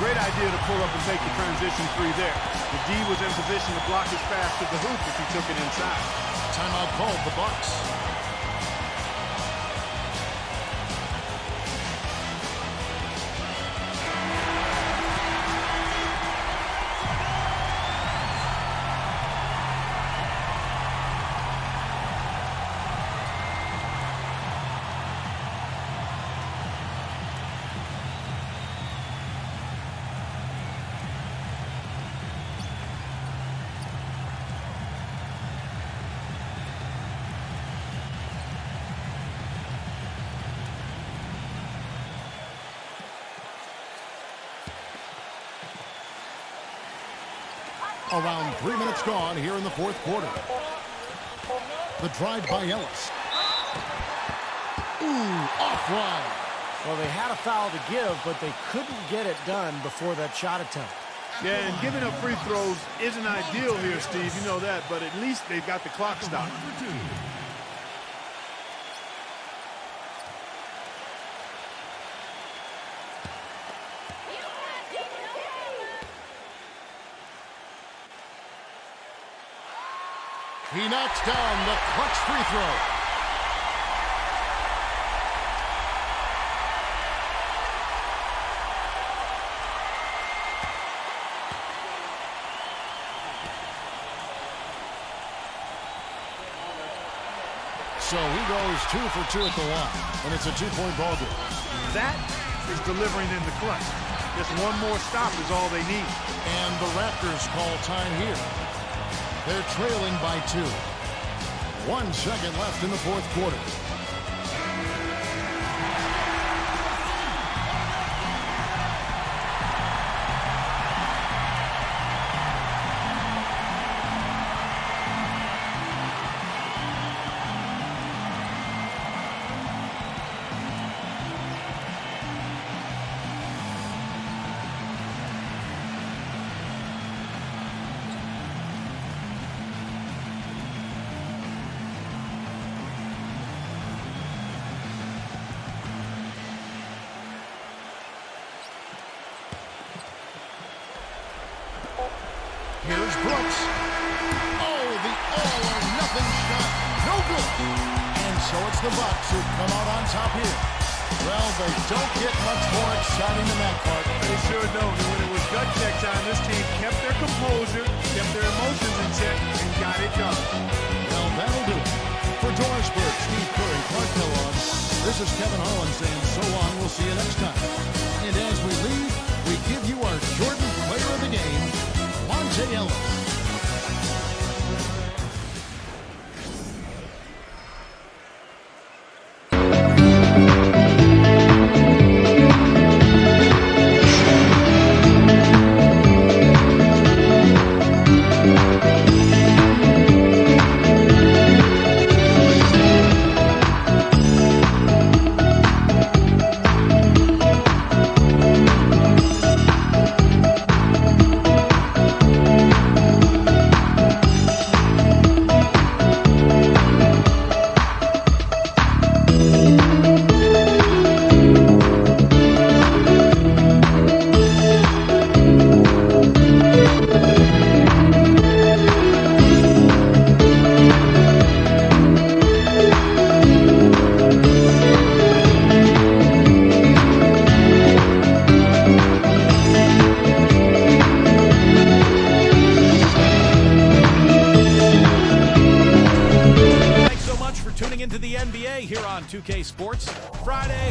Great idea to pull up and take the transition 3 there. The D was in position to block his pass to the hoop if he took it inside. Timeout called the Bucks. Around 3 minutes gone here in the fourth quarter. The drive by Ellis. Ooh, offline. Well, they had a foul to give, but they couldn't get it done before that shot attempt. Yeah, and giving up free throws isn't ideal here, Steve. You know that, but at least they've got the clock stopped. He knocks down the clutch free throw. So he goes 2 for 2 at the line, and it's a 2-point ball game. That is delivering in the clutch. Just one more stop is all they need. And the Raptors call time here. They're trailing by 2. 1 second left in the fourth quarter. Here's Brooks. Oh, the all-or-nothing shot. No good. And so it's the Bucks who come out on top here. Well, they don't get much more exciting than that part. They sure don't. And when it was gut check time, this team kept their composure, kept their emotions in check, and got it done. Well, that'll do it. For Dorisburg, Steve Curry, Clark Kellogg, this is Kevin Harlan saying so long. We'll see you next time. And as we leave, we give you our Jordan Player of the Game, Monte Ellis.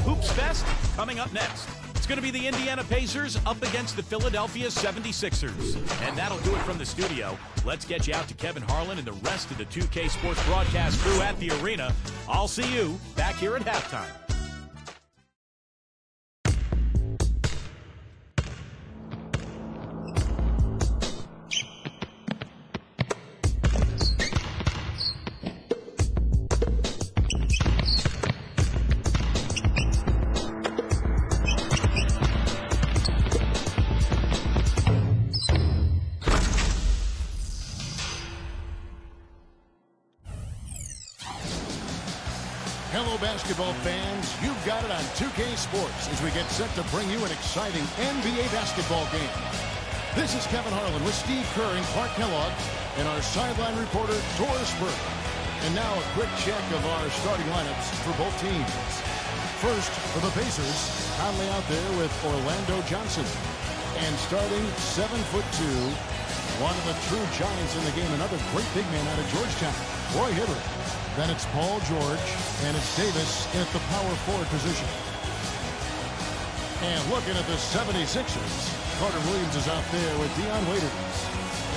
Hoops Fest coming up next. It's going to be the Indiana Pacers up against the Philadelphia 76ers. And that'll do it from the studio. Let's get you out to Kevin Harlan and the rest of the 2K Sports broadcast crew at the arena. I'll see you back here at halftime. Hello, basketball fans. You've got it on 2K Sports as we get set to bring you an exciting NBA basketball game. This is Kevin Harlan with Steve Kerr and Clark Kellogg and our sideline reporter, Doris Burke. And now a quick check of our starting lineups for both teams. First, for the Pacers, Conley out there with Orlando Johnson. And starting 7'2", one of the true giants in the game, another great big man out of Georgetown, Roy Hibbert. Then it's Paul George, and it's Davis at the power forward position. And looking at the 76ers, Carter Williams is out there with Dion Waiters.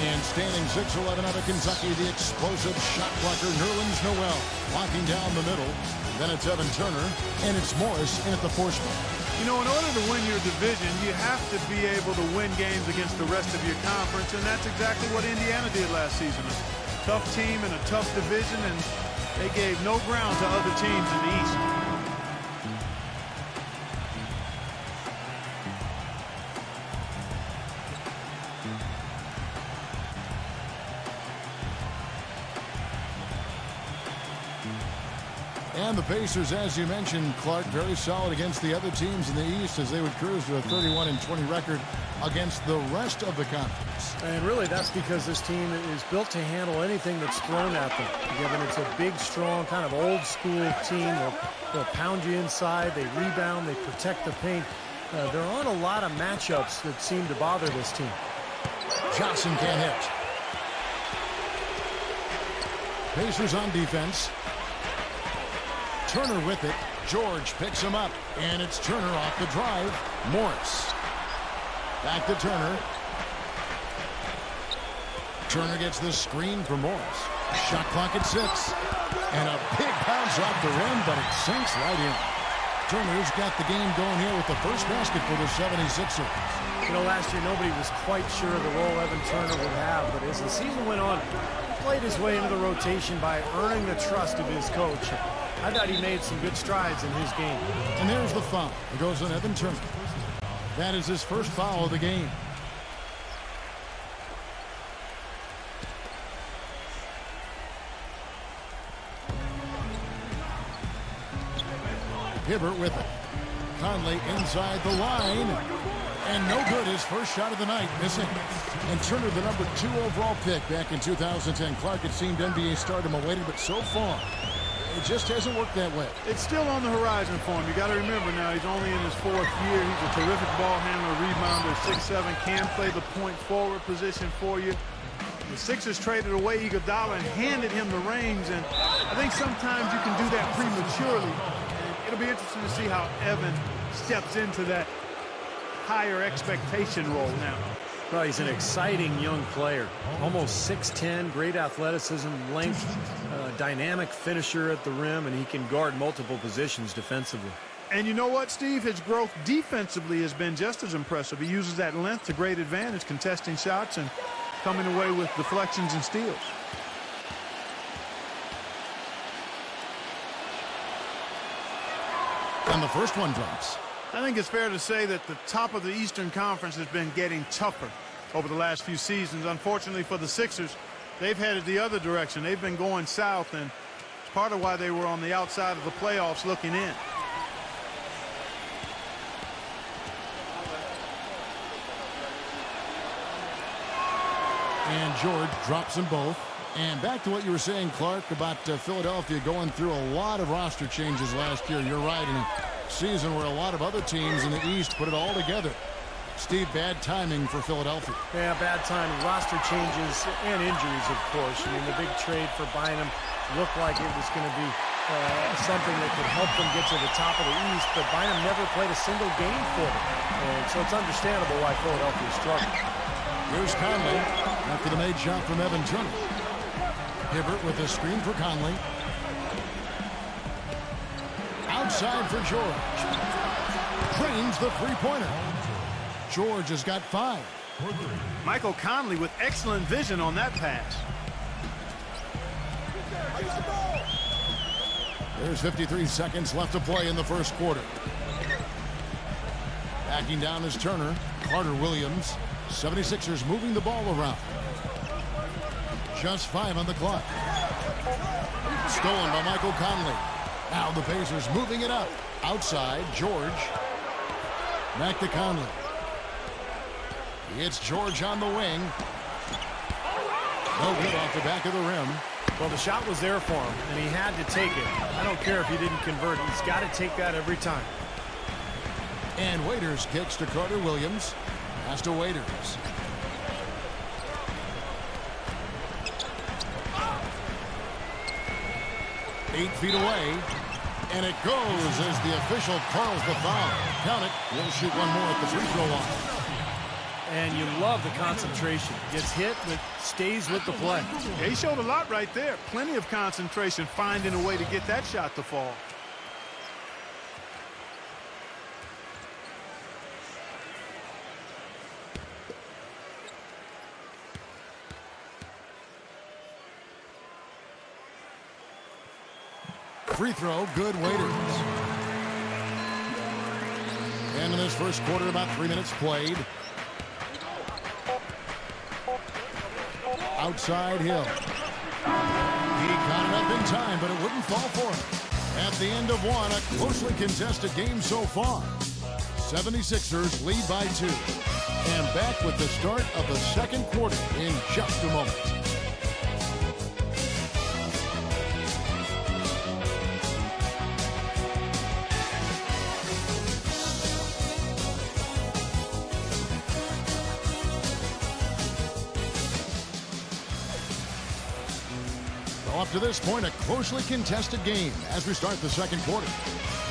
And standing 6'11" out of Kentucky, the explosive shot blocker Nerlens Noel, locking down the middle. Then it's Evan Turner, and it's Morris in at the 4 spot. You know, in order to win your division, you have to be able to win games against the rest of your conference, and that's exactly what Indiana did last season. A tough team in a tough division, and they gave no ground to other teams in the East. And the Pacers, as you mentioned, Clark, very solid against the other teams in the East as they would cruise to a 31-20 record against the rest of the conference. And really, that's because this team is built to handle anything that's thrown at them. Given it's a big, strong, kind of old-school team. They'll pound you inside, they rebound, they protect the paint. There aren't a lot of matchups that seem to bother this team. Johnson can't hit. Pacers on defense. Turner with it. George picks him up. And it's Turner off the drive. Morris. Back to Turner. Turner gets the screen for Morris. Shot clock at 6. And a big bounce off the rim, but it sinks right in. Turner's got the game going here with the first basket for the 76ers. You know, last year nobody was quite sure the role Evan Turner would have, but as the season went on, he played his way into the rotation by earning the trust of his coach. I thought he made some good strides in his game. And there's the foul. It goes on Evan Turner. That is his first foul of the game. Hibbert with it. Conley inside the line. And no good. His first shot of the night, missing. And Turner, the number 2 overall pick back in 2010. Clark, it seemed NBA stardom awaited, but so far, it just hasn't worked that way. It's still on the horizon for him. You got to remember now, he's only in his 4th year. He's a terrific ball handler, rebounder, 6'7", can play the point forward position for you. The Sixers traded away Iguodala and handed him the reins, and I think sometimes you can do that prematurely. And it'll be interesting to see how Evan steps into that higher expectation role now. Well, he's an exciting young player. Almost 6'10", great athleticism, length, dynamic finisher at the rim, and he can guard multiple positions defensively. And you know what, Steve? His growth defensively has been just as impressive. He uses that length to great advantage, contesting shots and coming away with deflections and steals. And the first one drops. I think it's fair to say that the top of the Eastern Conference has been getting tougher over the last few seasons. Unfortunately for the Sixers, they've headed the other direction. They've been going south, and it's part of why they were on the outside of the playoffs looking in. And George drops them both. And back to what you were saying, Clark, about Philadelphia going through a lot of roster changes last year. You're right, in a season where a lot of other teams in the East put it all together. Steve, bad timing for Philadelphia. Yeah, bad timing. Roster changes and injuries, of course. I mean, the big trade for Bynum looked like it was going to be something that could help them get to the top of the East, but Bynum never played a single game for them. And so it's understandable why Philadelphia struggled. Here's Conley after the made shot from Evan Turner. Hibbert with a screen for Conley. Outside for George. Drains the three-pointer. George has got 5. Michael Conley with excellent vision on that pass. There's 53 seconds left to play in the first quarter. Backing down is Turner. Carter Williams. 76ers moving the ball around. Just 5 on the clock. Stolen by Michael Conley. Now the Pacers moving it up. Outside, George. Back to Conley. It's George on the wing. No good off the back of the rim. Well, the shot was there for him, and he had to take it. I don't care if he didn't convert. He's got to take that every time. And Waiters kicks to Carter Williams. Pass to Waiters. Eight feet away. And it goes as the official calls the foul. Count it. We'll shoot one more at the free throw line. And you love the concentration. Gets hit, but stays with the play. Yeah, he showed a lot right there. Plenty of concentration, finding a way to get that shot to fall. Free throw, good. Waiters. And in this first quarter, about 3 minutes played. Outside Hill. He got it up in time, but it wouldn't fall for him. At the end of one, a closely contested game so far. 76ers lead by 2. And back with the start of the second quarter in just a moment. Up to this point, a closely contested game as we start the second quarter.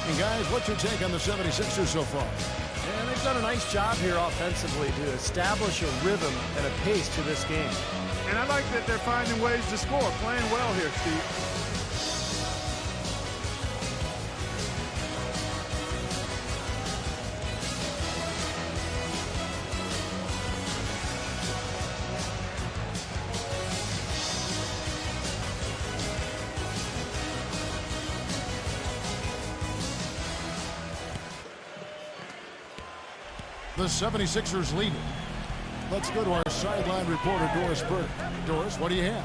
And guys, what's your take on the 76ers so far? And they've done a nice job here offensively to establish a rhythm and a pace to this game. And I like that they're finding ways to score. Playing well here, Steve. The 76ers leading. Let's go to our sideline reporter, Doris Burke. Doris, what do you have?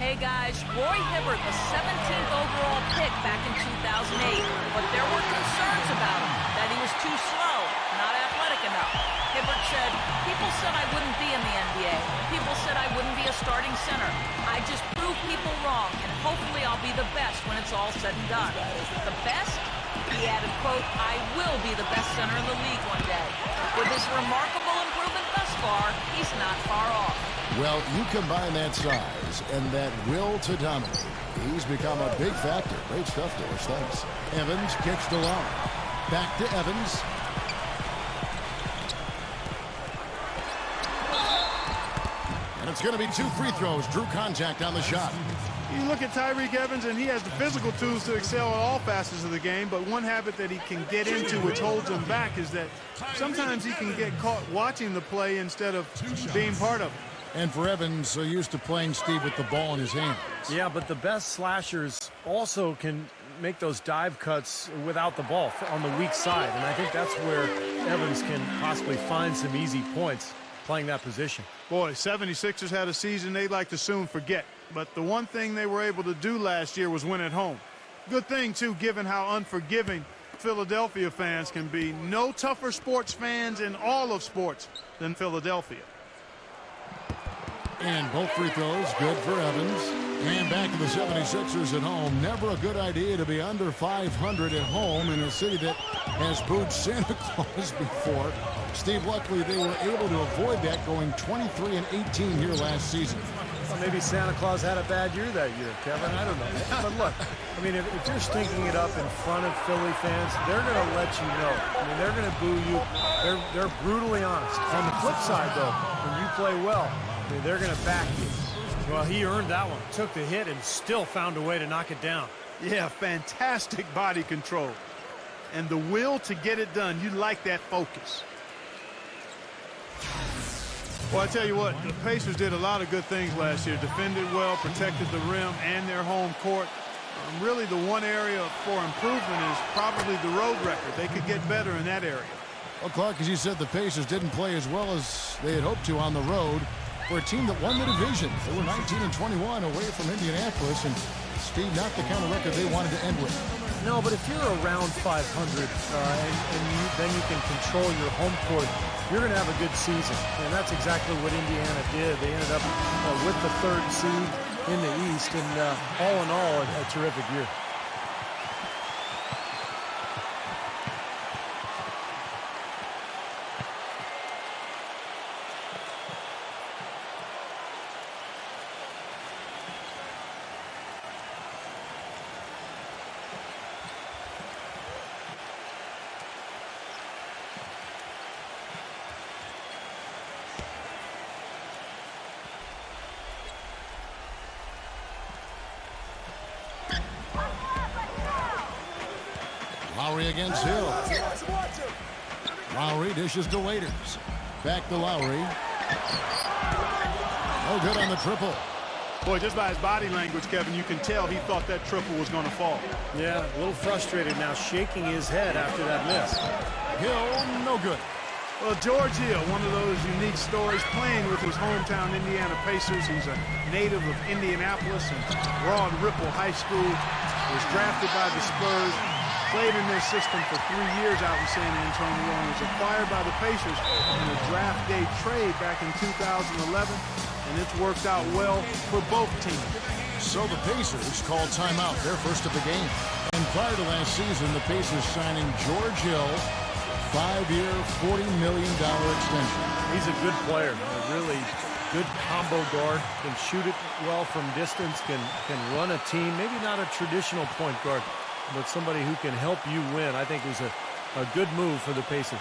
Hey guys, Roy Hibbert, the 17th overall pick back in 2008, but there were concerns about him, that he was too slow, not athletic enough. Hibbert said, people said I wouldn't be in the NBA. People said I wouldn't be a starting center. I just proved people wrong, and hopefully I'll be the best when it's all said and done. The best? He added, quote, I will be the best center in the league one day. With his remarkable improvement thus far, he's not far off. Well, you combine that size and that will to dominate. He's become a big factor. Great stuff, Doris. Thanks. Evans kicks to long. Back to Evans. And it's going to be 2 free throws. Drew contact on the shot. You look at Tyreke Evans, and he has the physical tools to excel at all facets of the game, but one habit that he can get into which holds him back is that sometimes he can get caught watching the play instead of being part of it. And for Evans, so used to playing, Steve, with the ball in his hands. Yeah, but the best slashers also can make those dive cuts without the ball on the weak side, and I think that's where Evans can possibly find some easy points playing that position. Boy, 76ers had a season they'd like to soon forget. But the one thing they were able to do last year was win at home. Good thing, too, given how unforgiving Philadelphia fans can be. No tougher sports fans in all of sports than Philadelphia. And both free throws good for Evans. And back to the 76ers at home. Never a good idea to be under 500 at home in a city that has booed Santa Claus before. Steve, luckily they were able to avoid that, going 23-18 here last season. Well, maybe Santa Claus had a bad year that year, Kevin. I don't know. But look, I mean, if you're stinking it up in front of Philly fans, they're going to let you know. I mean, they're going to boo you. They're brutally honest. On the flip side, though, when you play well, I mean, they're going to back you. Well, he earned that one. Took the hit and still found a way to knock it down. Yeah, fantastic body control. And the will to get it done. You like that focus. Well, I tell you what, the Pacers did a lot of good things last year. Defended well, protected the rim and their home court. Really, the one area for improvement is probably the road record. They could get better in that area. Well, Clark, as you said, the Pacers didn't play as well as they had hoped to on the road for a team that won the division. They were 19-21 away from Indianapolis, and Steve, not the kind of record they wanted to end with. No, but if you're around 500 then you can control your home court, you're going to have a good season. And that's exactly what Indiana did. They ended up with the 3rd seed in the East, and all in all, a terrific year. Lowry against Hill. Lowry dishes to Waiters. Back to Lowry. No good on the triple. Boy, just by his body language, Kevin, you can tell he thought that triple was going to fall. Yeah, a little frustrated now, shaking his head after that miss. Hill, no good. Well, George Hill, one of those unique stories, playing with his hometown Indiana Pacers. He's a native of Indianapolis and Broad Ripple High School. Was drafted by the Spurs. Played in their system for 3 years out in San Antonio and was acquired by the Pacers in a draft day trade back in 2011, and it's worked out well for both teams. So the Pacers called timeout, their first of the game. And prior to last season, the Pacers signing George Hill, 5-year, $40 million extension. He's a good player, a really good combo guard, can shoot it well from distance, can run a team, maybe not a traditional point guard, but somebody who can help you win. I think it was a good move for the Pacers.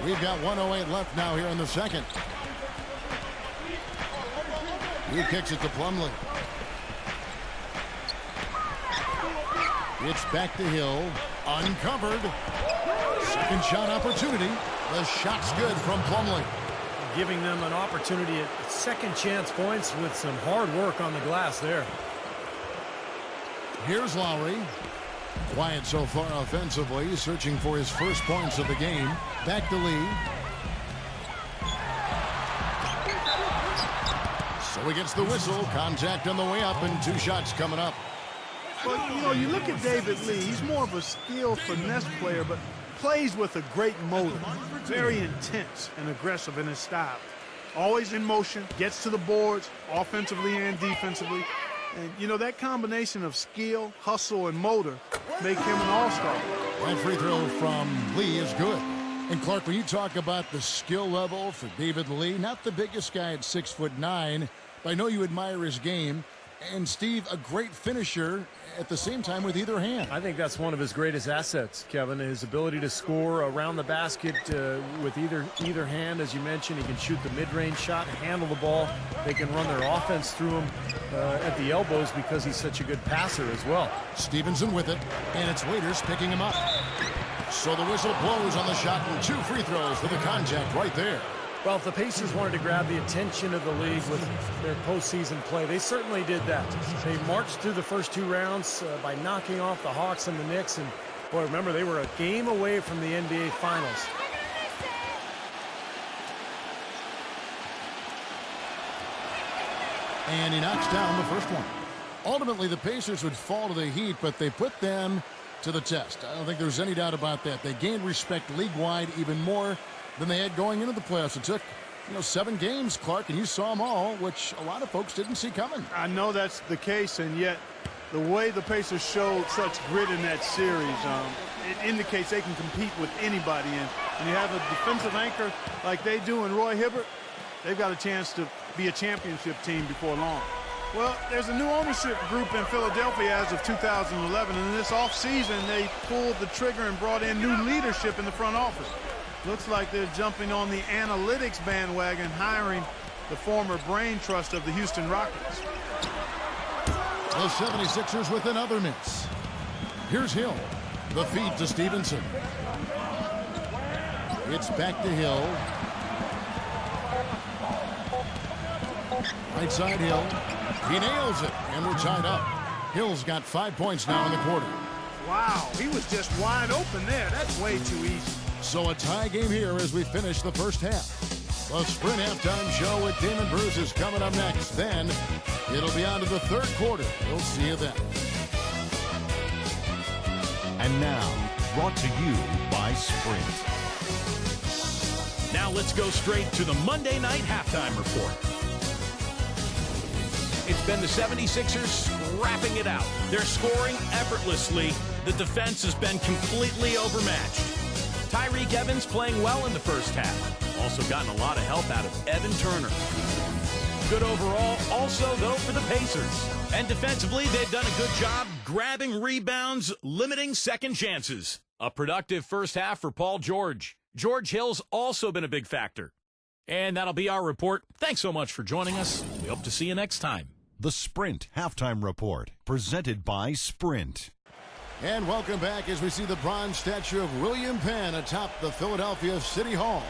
We've got 1:08 left now here in the second. He kicks it to Plumlee. It's back to Hill. Uncovered. Second shot opportunity. The shot's good from Plumlee. Giving them an opportunity at second chance points with some hard work on the glass there. Here's Lowry. Quiet so far offensively, searching for his first points of the game. Back to Lee. So he gets the whistle. Contact on the way up, and 2 shots coming up. Well, you know, you look at David Lee. He's more of a skill finesse player, but plays with a great motor. Very intense and aggressive in his style. Always in motion, gets to the boards, offensively and defensively. And, you know, that combination of skill, hustle, and motor make him an all-star. That free throw from Lee is good. And, Clark, when you talk about the skill level for David Lee, not the biggest guy at 6'9", but I know you admire his game. And, Steve, a great finisher at the same time with either hand. I think that's one of his greatest assets, Kevin, his ability to score around the basket with either hand. As you mentioned, he can shoot the mid-range shot, handle the ball. They can run their offense through him at the elbows because he's such a good passer as well. Stevenson with it, and it's Waiters picking him up. So the whistle blows on the shot, and 2 free throws for the contact right there. Well, if the Pacers wanted to grab the attention of the league with their postseason play, they certainly did that. They marched through the first 2 rounds by knocking off the Hawks and the Knicks. And, boy, remember, they were a game away from the NBA Finals. And he knocks down the first one. Ultimately, the Pacers would fall to the Heat, but they put them to the test. I don't think there's any doubt about that. They gained respect league-wide even more than they had going into the playoffs. It took, 7 games, Clark, and you saw them all, which a lot of folks didn't see coming. I know that's the case, and yet the way the Pacers showed such grit in that series, it indicates they can compete with anybody. And you have a defensive anchor like they do in Roy Hibbert, they've got a chance to be a championship team before long. Well, there's a new ownership group in Philadelphia as of 2011, and in this offseason, they pulled the trigger and brought in new leadership in the front office. Looks like they're jumping on the analytics bandwagon, hiring the former brain trust of the Houston Rockets. The 76ers with another miss. Here's Hill. The feed to Stevenson. It's back to Hill. Right side Hill. He nails it, and we're tied up. Hill's got 5 points now in the quarter. Wow, he was just wide open there. That's way too easy. So a tie game here as we finish the first half. The Sprint halftime show with Damon Bruce is coming up next. Then it'll be on to the third quarter. We'll see you then. And now, brought to you by Sprint. Now let's go straight to the Monday night halftime report. It's been the 76ers scrapping it out. They're scoring effortlessly. The defense has been completely overmatched. Tyreek Evans playing well in the first half. Also gotten a lot of help out of Evan Turner. Good overall also, though, for the Pacers. And defensively, they've done a good job grabbing rebounds, limiting second chances. A productive first half for Paul George. George Hill's also been a big factor. And that'll be our report. Thanks so much for joining us. We hope to see you next time. The Sprint halftime report, presented by Sprint. And welcome back as we see the bronze statue of William Penn atop the Philadelphia City Hall.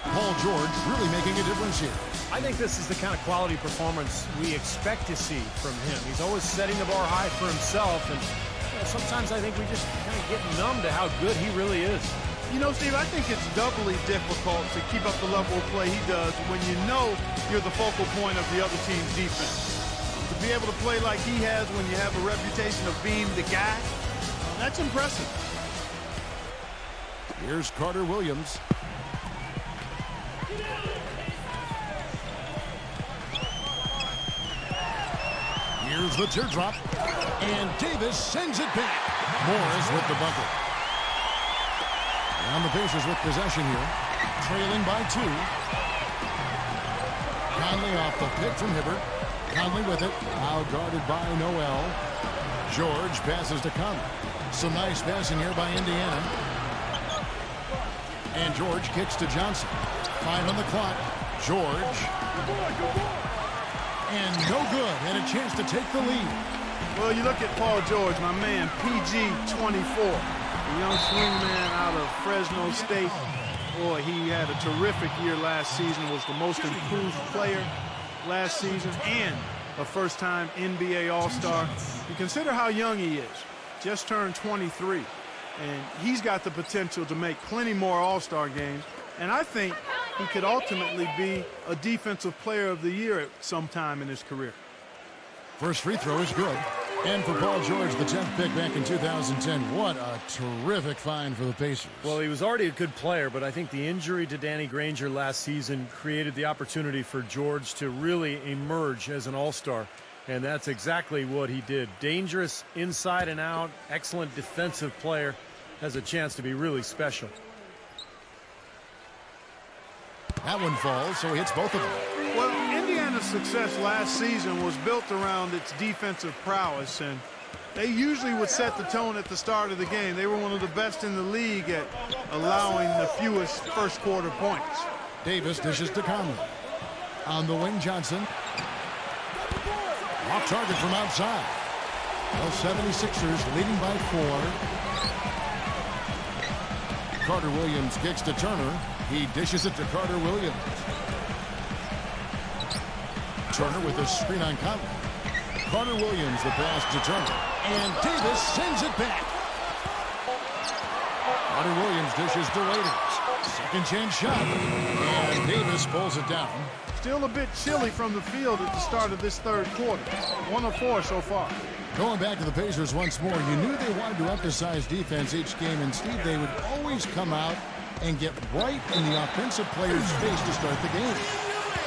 Paul George really making a difference here. I think this is the kind of quality performance we expect to see from him. He's always setting the bar high for himself, and sometimes I think we just kind of get numb to how good he really is. Steve, I think it's doubly difficult to keep up the level of play he does when you know you're the focal point of the other team's defense. To be able to play like he has when you have a reputation of being the guy, that's impressive. Here's Carter Williams. Here's the teardrop. And Davis sends it back. Morris with the bucket. And the Pacers with possession here. Trailing by 2. Conley off the pick from Hibbert. Conley with it. Now guarded by Noel. George passes to Conley. Some nice passing here by Indiana. And George kicks to Johnson. 5 on the clock. George. And no good. And a chance to take the lead. Well, you look at Paul George, my man, PG-24. The young swingman out of Fresno State. Boy, he had a terrific year last season. Was the most improved player last season and a first-time NBA All-Star. You consider how young he is. Just turned 23. And he's got the potential to make plenty more All-Star games. And I think he could ultimately be a Defensive Player of the Year at some time in his career. First free throw is good. And for Paul George, the 10th pick back in 2010. What a terrific find for the Pacers. Well, he was already a good player, but I think the injury to Danny Granger last season created the opportunity for George to really emerge as an all-star. And that's exactly what he did. Dangerous inside and out, excellent defensive player, has a chance to be really special. That one falls, so he hits both of them. Well, Indiana's success last season was built around its defensive prowess, and they usually would set the tone at the start of the game. They were one of the best in the league at allowing the fewest first quarter points. Davis dishes to Conley. On the wing, Johnson. Off target from outside. The 76ers leading by 4. Carter Williams kicks to Turner. He dishes it to Carter Williams. Turner with a screen on Conley. Carter Williams the pass to Turner. And Davis sends it back. Carter Williams dishes to Waiters. Second chance shot. And Davis pulls it down. Still a bit chilly from the field at the start of this third quarter. 1 of 4 so far. Going back to the Pacers once more, you knew they wanted to emphasize defense each game, and Steve, they would always come out and get right in the offensive player's face to start the game.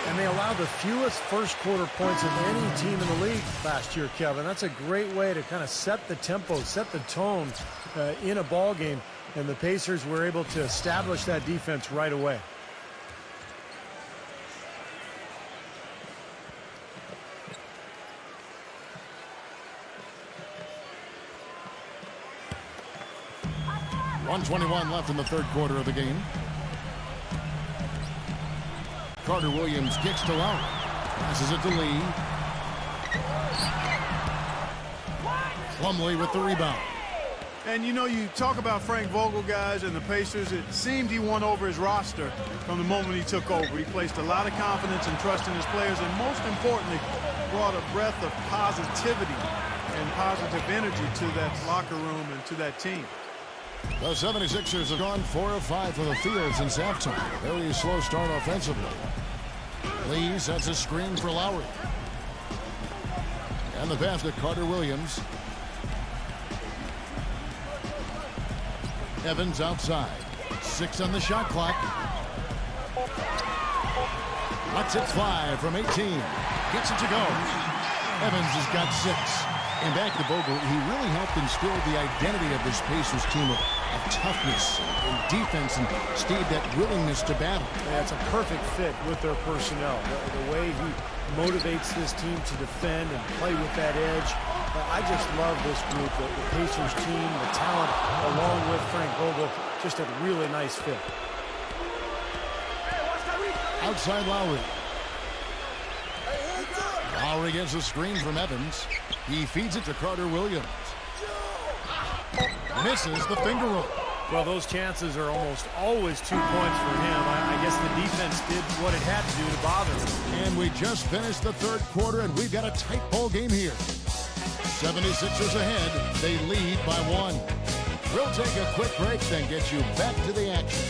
And they allowed the fewest first quarter points of any team in the league last year, Kevin. That's a great way to kind of set the tempo, set the tone in a ball game. And the Pacers were able to establish that defense right away. .121 left in the third quarter of the game. Carter Williams kicks to Lowry. Passes it to Lee. Plumlee with the rebound. And you know, you talk about Frank Vogel, guys, and the Pacers. It seemed he won over his roster from the moment he took over. He placed a lot of confidence and trust in his players, and most importantly, brought a breath of positivity and positive energy to that locker room and to that team. The 76ers have gone 4 of 5 from the field since halftime. Very slow start offensively. Lee sets a screen for Lowry. And the pass to Carter Williams. Evans outside. 6 on the shot clock. Lets it fly from 18. Gets it to go. Evans has got 6. And back to Vogel, he really helped instill the identity of this Pacers team of toughness and defense, and Steve, that willingness to battle. Yeah, it's a perfect fit with their personnel. The way he motivates this team to defend and play with that edge. I just love this group, the Pacers team, the talent, along with Frank Vogel. Just a really nice fit. Outside Lowry. Lowry gets a screen from Evans. He feeds it to Carter Williams. Misses the finger roll. Well, those chances are almost always 2 points for him. I guess the defense did what it had to do to bother him. And we just finished the third quarter, and we've got a tight ball game here. 76ers ahead. They lead by 1. We'll take a quick break, then get you back to the action.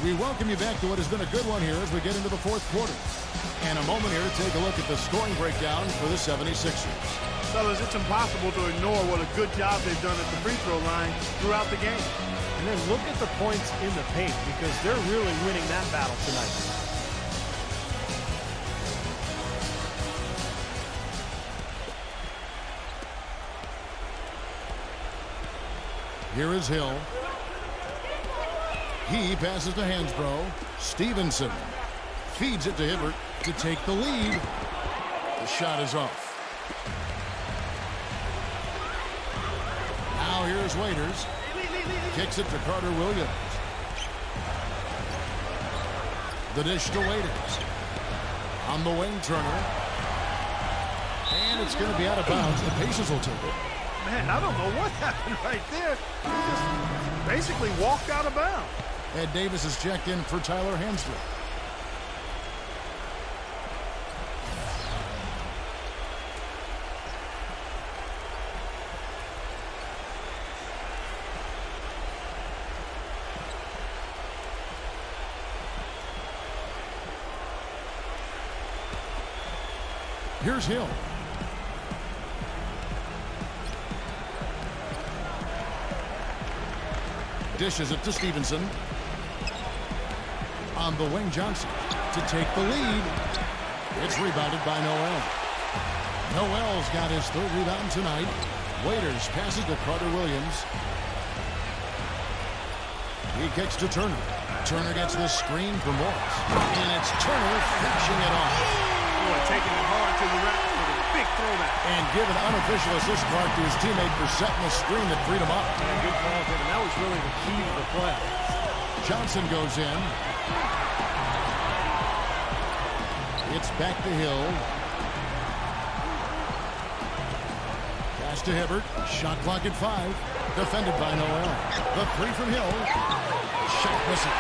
We welcome you back to what has been a good one here as we get into the fourth quarter. And a moment here to take a look at the scoring breakdown for the 76ers. Fellas, it's impossible to ignore what a good job they've done at the free throw line throughout the game. And then look at the points in the paint, because they're really winning that battle tonight. Here is Hill. He passes to Hansbrough. Stevenson feeds it to Hibbert to take the lead. The shot is off. Now here's Waiters. Kicks it to Carter Williams. The dish to Waiters. On the wing, Turner. And it's going to be out of bounds. The Pacers will take it. Man, I don't know what happened right there. He just basically walked out of bounds. Ed Davis is checked in for Tyler Hansbrough. Here's Hill. Dishes it to Stevenson. On the wing, Johnson to take the lead. It's rebounded by Noel. Noel's got his third rebound tonight. Waiters passes to Carter Williams. He kicks to Turner. Turner gets the screen for Morris. And it's Turner finishing it off. Boy, taking it hard to the rack with a big throwback. And give an unofficial assist mark to his teammate for setting the screen that freed him up. Yeah, good call, and that was really the key to the play. Johnson goes in. It's back to Hill. Pass to Hibbert. Shot clock at 5. Defended by Noel. The three from Hill. Shot misses.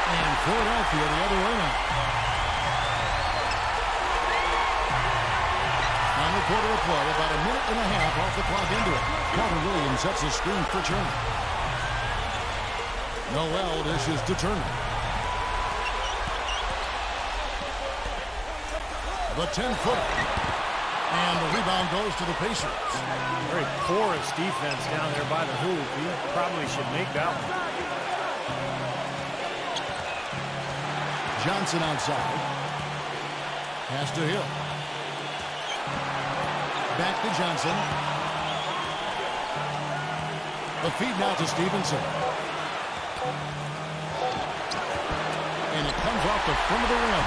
And Philadelphia the other way now. On the quarter of play, about a minute and a half off the clock into it. Carter Williams sets a screen for Turner. Noel dishes to Turner. The 10-footer. And the rebound goes to the Pacers. Very porous defense down there by the hoop. He probably should make that one. Johnson outside. Pass to Hill. Back to Johnson. A feed now to Stevenson. And it comes off the front of the rim.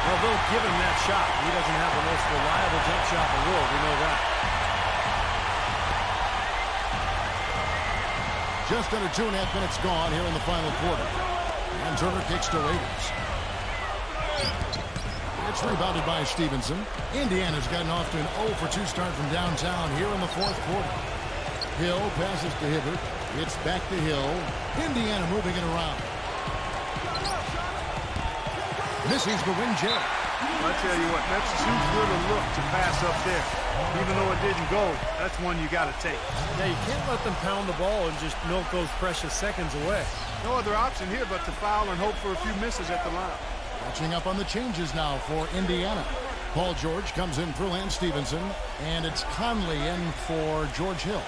Well, they'll give him that shot. He doesn't have the most reliable jump shot in the world. We know that. Just under 2.5 minutes gone here in the final quarter. And Turner kicks to Waiters. It's rebounded by Stevenson. Indiana's gotten off to an 0 for 2 start from downtown here in the fourth quarter. Hill passes to Hibbert. It's back to Hill. Indiana moving it around. Misses the win, Jerry. I tell you what, that's too good a look to pass up there. Even though it didn't go, that's one you got to take. Yeah, you can't let them pound the ball and just milk those precious seconds away. No other option here but to foul and hope for a few misses at the line. Catching up on the changes now for Indiana. Paul George comes in for Lance Stevenson, and it's Conley in for George Hill.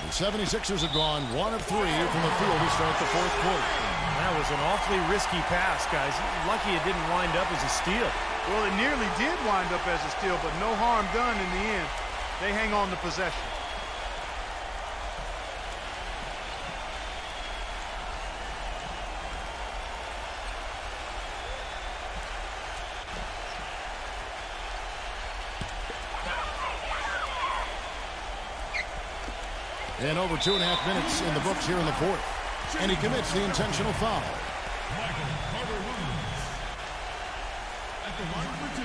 The 76ers have gone 1 of 3 from the field to start the fourth quarter. That was an awfully risky pass, guys. Lucky it didn't wind up as a steal. Well, it nearly did wind up as a steal, but no harm done in the end. They hang on to possession. And over 2.5 minutes in the books here in the fourth. And he commits the intentional foul. At the line for 2.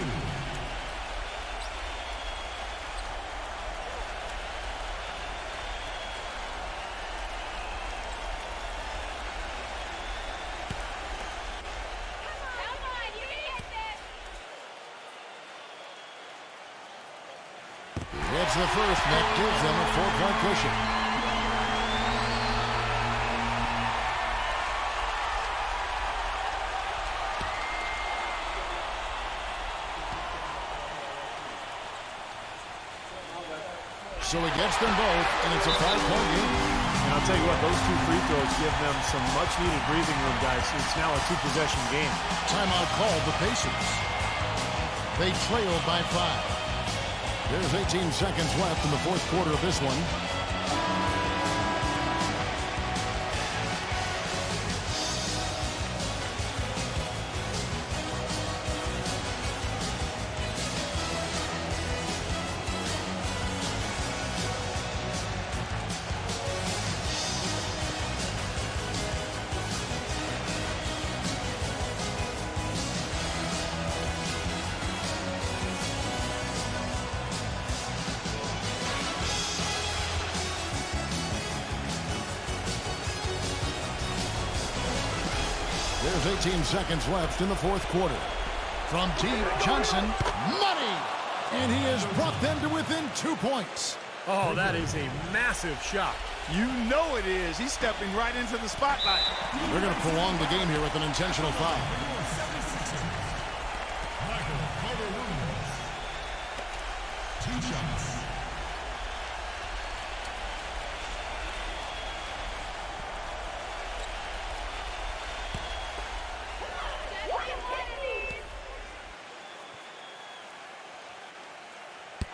It's the first that gives them a 4-point cushion. So he gets them both, and it's a 5-point game. And I'll tell you what, those 2 free throws give them some much-needed breathing room, guys. It's now a 2-possession game. Timeout called the Pacers. They trail by 5. There's 18 seconds left in the fourth quarter of this one. There's 18 seconds left in the fourth quarter. From deep, Johnson, money! And he has brought them to within 2 points. Oh, that is a massive shot. You know it is. He's stepping right into the spotlight. They're going to prolong the game here with an intentional foul. Carter Williams. 2 shots.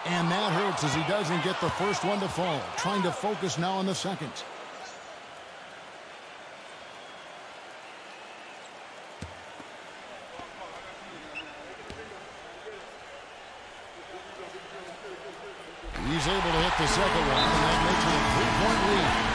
And that hurts as he doesn't get the first one to fall. Trying to focus now on the second. He's able to hit the second one, and that makes it a 3-point lead.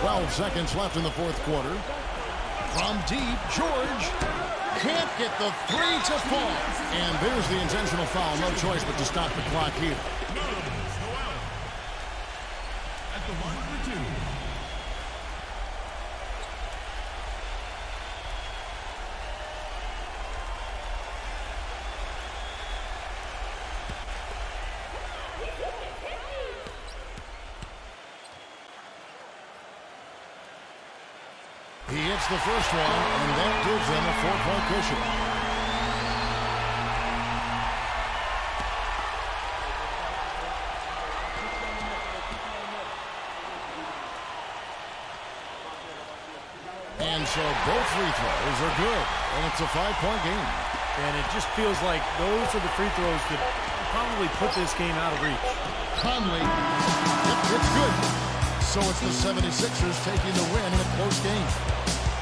12 seconds left in the fourth quarter. From deep, George can't get the three to fall. And there's the intentional foul. No choice but to stop the clock here. Nuggets go out. At the line for 2. He hits the first one, and that gives them a 4-point cushion. And so both free throws are good, and it's a 5-point game. And it just feels like those are the free throws that probably put this game out of reach. Conley, it's good. So it's the 76ers taking the win in a close game.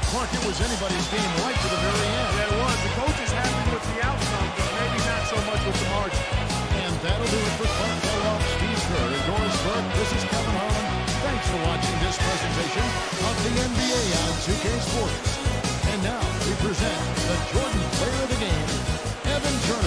Clark, it was anybody's game right to the very end. Yeah, it was. The coach is happy with the outcome, but maybe not so much with the margin. And that'll do it for Clark Kellogg, Steve Kerr, and Doris Burke. This is Kevin Harlan. Thanks for watching this presentation of the NBA on 2K Sports. And now we present the Jordan Player of the Game, Evan Turner.